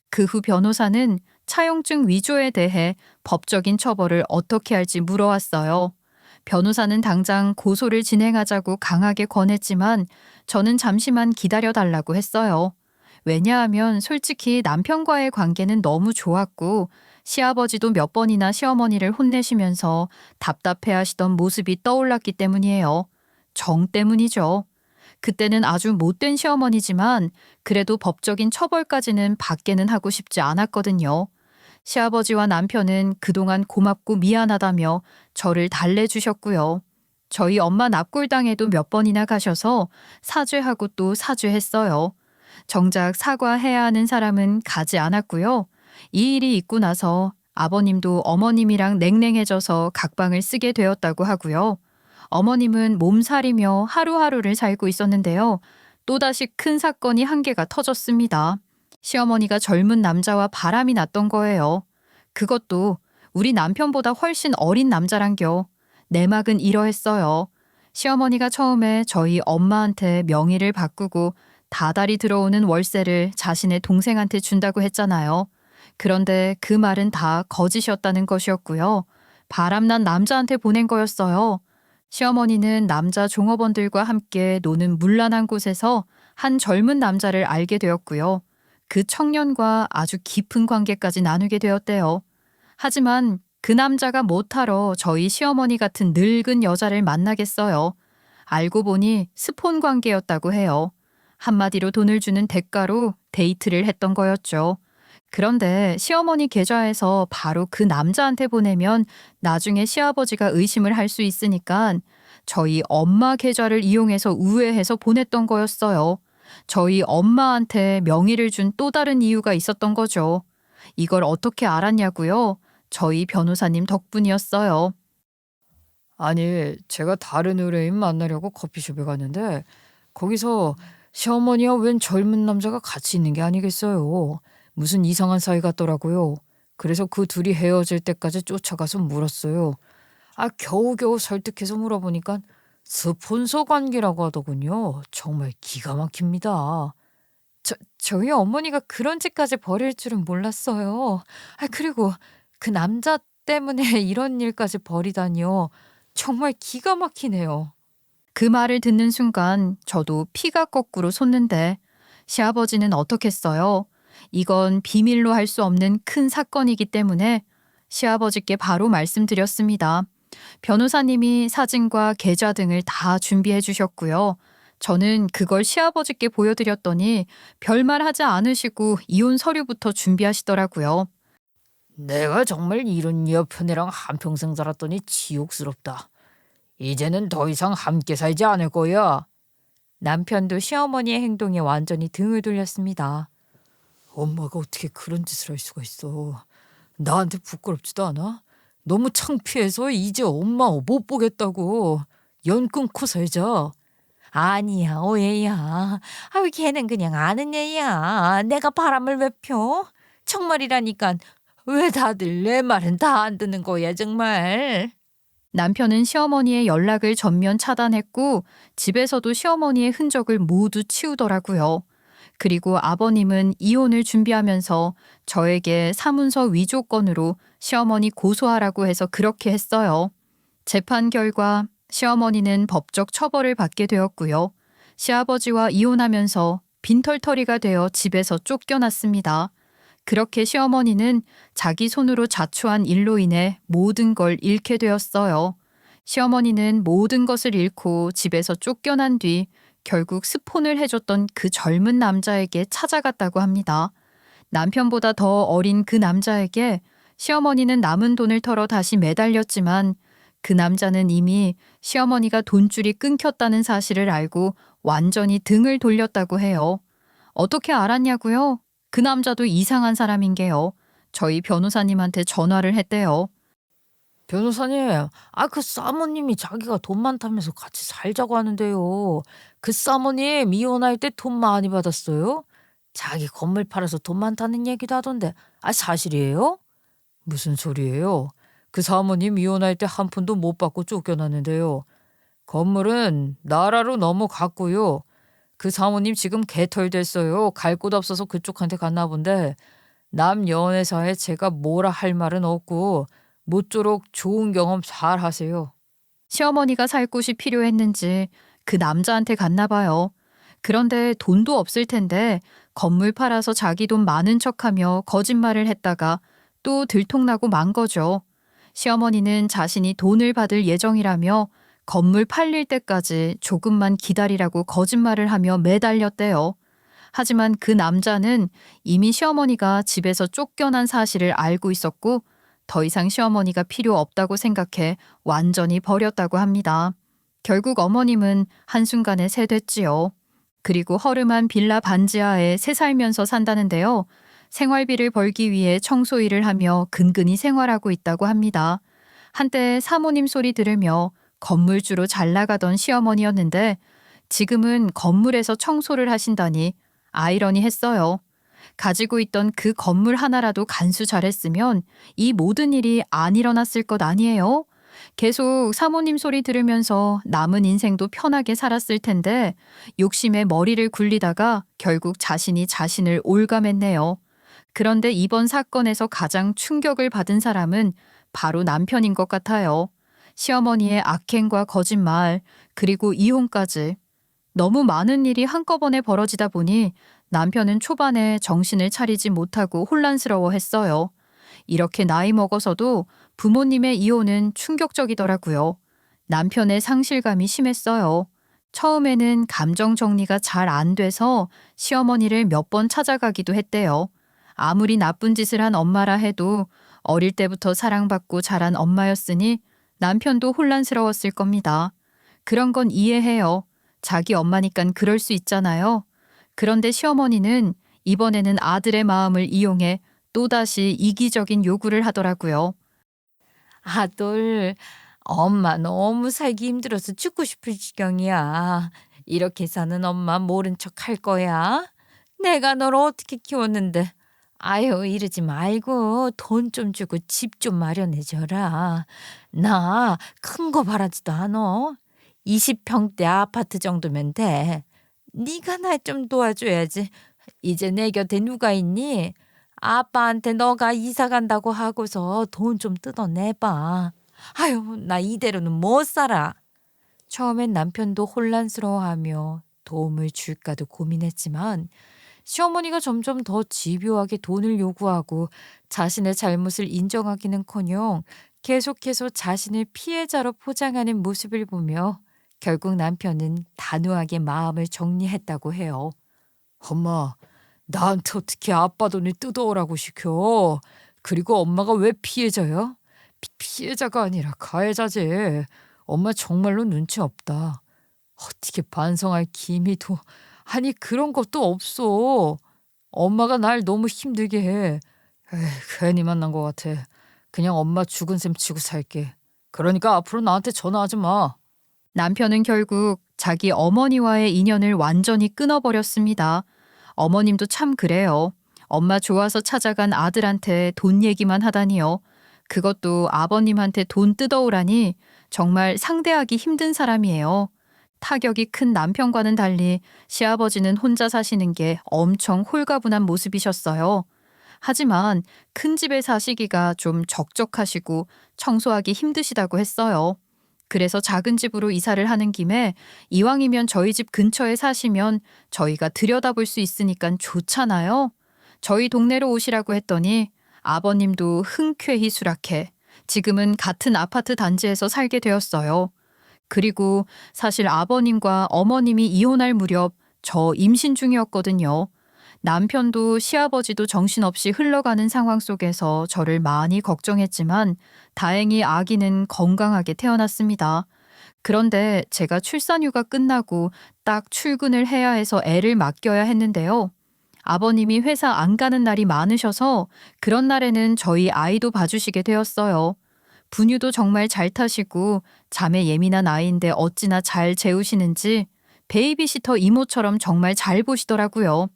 그 후 변호사는 차용증 위조에 대해 법적인 처벌을 어떻게 할지 물어왔어요. 변호사는 당장 고소를 진행하자고 강하게 권했지만 저는 잠시만 기다려달라고 했어요. 왜냐하면 솔직히 남편과의 관계는 너무 좋았고 시아버지도 몇 번이나 시어머니를 혼내시면서 답답해하시던 모습이 떠올랐기 때문이에요. 정 때문이죠. 그때는 아주 못된 시어머니지만 그래도 법적인 처벌까지는 받게는 하고 싶지 않았거든요. 시아버지와 남편은 그동안 고맙고 미안하다며 저를 달래주셨고요. 저희 엄마 납골당에도 몇 번이나 가셔서 사죄하고 또 사죄했어요. 정작 사과해야 하는 사람은 가지 않았고요. 이 일이 있고 나서 아버님도 어머님이랑 냉랭해져서 각방을 쓰게 되었다고 하고요. 어머님은 몸살이며 하루하루를 살고 있었는데요. 또다시 큰 사건이 한 개가 터졌습니다. 시어머니가 젊은 남자와 바람이 났던 거예요. 그것도 우리 남편보다 훨씬 어린 남자란겨. 내막은 이러했어요. 시어머니가 처음에 저희 엄마한테 명의를 바꾸고 다달이 들어오는 월세를 자신의 동생한테 준다고 했잖아요. 그런데 그 말은 다 거짓이었다는 것이었고요. 바람난 남자한테 보낸 거였어요. 시어머니는 남자 종업원들과 함께 노는 문란한 곳에서 한 젊은 남자를 알게 되었고요. 그 청년과 아주 깊은 관계까지 나누게 되었대요. 하지만 그 남자가 못하러 저희 시어머니 같은 늙은 여자를 만나겠어요. 알고 보니 스폰 관계였다고 해요. 한마디로 돈을 주는 대가로 데이트를 했던 거였죠. 그런데 시어머니 계좌에서 바로 그 남자한테 보내면 나중에 시아버지가 의심을 할 수 있으니까 저희 엄마 계좌를 이용해서 우회해서 보냈던 거였어요. 저희 엄마한테 명의를 준 또 다른 이유가 있었던 거죠. 이걸 어떻게 알았냐고요? 저희 변호사님 덕분이었어요. 아니, 제가 다른 의뢰인 만나려고 커피숍에 갔는데 거기서 시어머니와 웬 젊은 남자가 같이 있는 게 아니겠어요. 무슨 이상한 사이 같더라고요. 그래서 그 둘이 헤어질 때까지 쫓아가서 물었어요. 겨우겨우 설득해서 물어보니까 스폰서 관계라고 하더군요. 정말 기가 막힙니다. 저희 어머니가 그런 짓까지 벌일 줄은 몰랐어요. 그리고 그 남자 때문에 이런 일까지 벌이다니요. 정말 기가 막히네요. 그 말을 듣는 순간 저도 피가 거꾸로 솟는데 시아버지는 어떻겠어요? 이건 비밀로 할 수 없는 큰 사건이기 때문에 시아버지께 바로 말씀드렸습니다. 변호사님이 사진과 계좌 등을 다 준비해 주셨고요. 저는 그걸 시아버지께 보여드렸더니 별말 하지 않으시고 이혼 서류부터 준비하시더라고요. 내가 정말 이런 여편이랑 한평생 살았더니 지옥스럽다. 이제는 더 이상 함께 살지 않을 거야. 남편도 시어머니의 행동에 완전히 등을 돌렸습니다. 엄마가 어떻게 그런 짓을 할 수가 있어. 나한테 부끄럽지도 않아? 너무 창피해서 이제 엄마 못 보겠다고. 연 끊고 살자. 아니야, 오해야. 걔는 그냥 아는 애야. 내가 바람을 왜 펴? 정말이라니까. 왜 다들 내 말은 다 안 듣는 거야, 정말. 남편은 시어머니의 연락을 전면 차단했고 집에서도 시어머니의 흔적을 모두 치우더라고요. 그리고 아버님은 이혼을 준비하면서 저에게 사문서 위조 건으로 시어머니 고소하라고 해서 그렇게 했어요. 재판 결과 시어머니는 법적 처벌을 받게 되었고요. 시아버지와 이혼하면서 빈털터리가 되어 집에서 쫓겨났습니다. 그렇게 시어머니는 자기 손으로 자초한 일로 인해 모든 걸 잃게 되었어요. 시어머니는 모든 것을 잃고 집에서 쫓겨난 뒤 결국 스폰을 해줬던 그 젊은 남자에게 찾아갔다고 합니다. 남편보다 더 어린 그 남자에게 시어머니는 남은 돈을 털어 다시 매달렸지만 그 남자는 이미 시어머니가 돈줄이 끊겼다는 사실을 알고 완전히 등을 돌렸다고 해요. 어떻게 알았냐고요? 그 남자도 이상한 사람인 게요. 저희 변호사님한테 전화를 했대요. 변호사님, 그 사모님이 자기가 돈 많다면서 같이 살자고 하는데요. 그 사모님 이혼할 때 돈 많이 받았어요? 자기 건물 팔아서 돈 많다는 얘기도 하던데, 사실이에요? 무슨 소리예요? 그 사모님 이혼할 때 한 푼도 못 받고 쫓겨났는데요. 건물은 나라로 넘어갔고요. 그 사모님 지금 개털됐어요. 갈 곳 없어서 그쪽한테 갔나 본데 남 연애사에 제가 뭐라 할 말은 없고 모쪼록 좋은 경험 잘 하세요. 시어머니가 살 곳이 필요했는지 그 남자한테 갔나 봐요. 그런데 돈도 없을 텐데 건물 팔아서 자기 돈 많은 척하며 거짓말을 했다가 또 들통나고 만 거죠. 시어머니는 자신이 돈을 받을 예정이라며 건물 팔릴 때까지 조금만 기다리라고 거짓말을 하며 매달렸대요. 하지만 그 남자는 이미 시어머니가 집에서 쫓겨난 사실을 알고 있었고 더 이상 시어머니가 필요 없다고 생각해 완전히 버렸다고 합니다. 결국 어머님은 한순간에 세됐지요. 그리고 허름한 빌라 반지하에 새 살면서 산다는데요. 생활비를 벌기 위해 청소 일을 하며 근근히 생활하고 있다고 합니다. 한때 사모님 소리 들으며 건물주로 잘 나가던 시어머니였는데 지금은 건물에서 청소를 하신다니 아이러니했어요. 가지고 있던 그 건물 하나라도 간수 잘했으면 이 모든 일이 안 일어났을 것 아니에요? 계속 사모님 소리 들으면서 남은 인생도 편하게 살았을 텐데 욕심에 머리를 굴리다가 결국 자신이 자신을 올감했네요. 그런데 이번 사건에서 가장 충격을 받은 사람은 바로 남편인 것 같아요. 시어머니의 악행과 거짓말, 그리고 이혼까지. 너무 많은 일이 한꺼번에 벌어지다 보니 남편은 초반에 정신을 차리지 못하고 혼란스러워했어요. 이렇게 나이 먹어서도 부모님의 이혼은 충격적이더라고요. 남편의 상실감이 심했어요. 처음에는 감정 정리가 잘 안 돼서 시어머니를 몇 번 찾아가기도 했대요. 아무리 나쁜 짓을 한 엄마라 해도 어릴 때부터 사랑받고 자란 엄마였으니 남편도 혼란스러웠을 겁니다. 그런 건 이해해요. 자기 엄마니깐 그럴 수 있잖아요. 그런데 시어머니는 이번에는 아들의 마음을 이용해 또다시 이기적인 요구를 하더라고요. 아들, 엄마 너무 살기 힘들어서 죽고 싶을 지경이야. 이렇게 사는 엄마 모른 척 할 거야? 내가 널 어떻게 키웠는데. 아유, 이러지 말고 돈 좀 주고 집 좀 마련해줘라. 나 큰 거 바라지도 않아. 20평대 아파트 정도면 돼. 네가 날 좀 도와줘야지. 이제 내 곁에 누가 있니? 아빠한테 너가 이사 간다고 하고서 돈 좀 뜯어내봐. 아유, 나 이대로는 못 살아. 처음엔 남편도 혼란스러워하며 도움을 줄까도 고민했지만 시어머니가 점점 더 집요하게 돈을 요구하고 자신의 잘못을 인정하기는커녕 계속해서 자신을 피해자로 포장하는 모습을 보며 결국 남편은 단호하게 마음을 정리했다고 해요. 엄마, 나한테 어떻게 아빠 돈을 뜯어오라고 시켜? 그리고 엄마가 왜 피해자야? 피해자가 아니라 가해자지. 엄마 정말로 눈치 없다. 어떻게 반성할 기미도 아니 그런 것도 없어. 엄마가 날 너무 힘들게 해. 에이, 괜히 만난 것 같아. 그냥 엄마 죽은 셈 치고 살게. 그러니까 앞으로 나한테 전화하지 마. 남편은 결국 자기 어머니와의 인연을 완전히 끊어버렸습니다. 어머님도 참 그래요. 엄마 좋아서 찾아간 아들한테 돈 얘기만 하다니요. 그것도 아버님한테 돈 뜯어오라니 정말 상대하기 힘든 사람이에요. 타격이 큰 남편과는 달리 시아버지는 혼자 사시는 게 엄청 홀가분한 모습이셨어요. 하지만 큰 집에 사시기가 좀 적적하시고 청소하기 힘드시다고 했어요. 그래서 작은 집으로 이사를 하는 김에 이왕이면 저희 집 근처에 사시면 저희가 들여다볼 수 있으니까 좋잖아요. 저희 동네로 오시라고 했더니 아버님도 흔쾌히 수락해 지금은 같은 아파트 단지에서 살게 되었어요. 그리고 사실 아버님과 어머님이 이혼할 무렵 저 임신 중이었거든요. 남편도 시아버지도 정신없이 흘러가는 상황 속에서 저를 많이 걱정했지만 다행히 아기는 건강하게 태어났습니다. 그런데 제가 출산휴가 끝나고 딱 출근을 해야 해서 애를 맡겨야 했는데요. 아버님이 회사 안 가는 날이 많으셔서 그런 날에는 저희 아이도 봐주시게 되었어요. 분유도 정말 잘 타시고 잠에 예민한 아이인데 어찌나 잘 재우시는지 베이비시터 이모처럼 정말 잘 보시더라고요.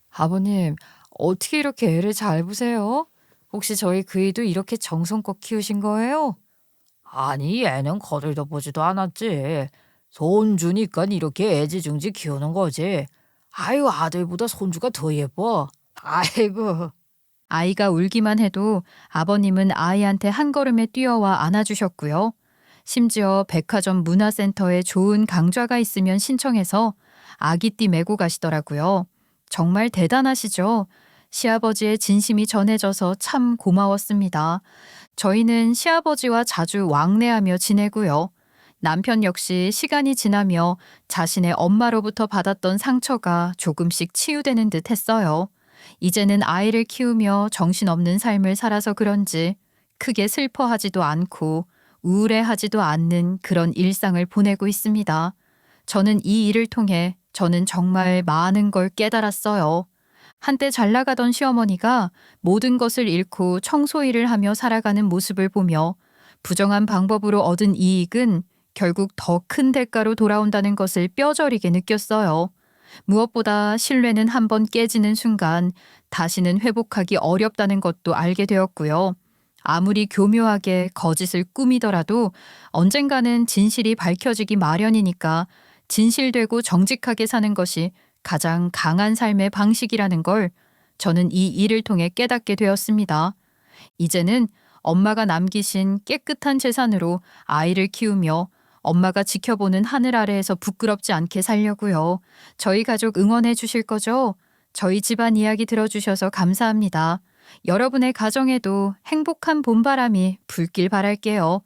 아버님, 어떻게 이렇게 애를 잘 보세요? 혹시 저희 그이도 이렇게 정성껏 키우신 거예요? 아니, 애는 거들떠 보지도 않았지. 손주니까 이렇게 애지중지 키우는 거지. 아유, 아들보다 손주가 더 예뻐. 아이고. 아이가 울기만 해도 아버님은 아이한테 한 걸음에 뛰어와 안아주셨고요. 심지어 백화점 문화센터에 좋은 강좌가 있으면 신청해서 아기띠 메고 가시더라고요. 정말 대단하시죠? 시아버지의 진심이 전해져서 참 고마웠습니다. 저희는 시아버지와 자주 왕래하며 지내고요. 남편 역시 시간이 지나며 자신의 엄마로부터 받았던 상처가 조금씩 치유되는 듯 했어요. 이제는 아이를 키우며 정신없는 삶을 살아서 그런지 크게 슬퍼하지도 않고 우울해하지도 않는 그런 일상을 보내고 있습니다. 저는 이 일을 통해 저는 정말 많은 걸 깨달았어요. 한때 잘 나가던 시어머니가 모든 것을 잃고 청소 일을 하며 살아가는 모습을 보며 부정한 방법으로 얻은 이익은 결국 더 큰 대가로 돌아온다는 것을 뼈저리게 느꼈어요. 무엇보다 신뢰는 한번 깨지는 순간 다시는 회복하기 어렵다는 것도 알게 되었고요. 아무리 교묘하게 거짓을 꾸미더라도 언젠가는 진실이 밝혀지기 마련이니까 진실되고 정직하게 사는 것이 가장 강한 삶의 방식이라는 걸 저는 이 일을 통해 깨닫게 되었습니다. 이제는 엄마가 남기신 깨끗한 재산으로 아이를 키우며 엄마가 지켜보는 하늘 아래에서 부끄럽지 않게 살려고요. 저희 가족 응원해 주실 거죠? 저희 집안 이야기 들어주셔서 감사합니다. 여러분의 가정에도 행복한 봄바람이 불길 바랄게요.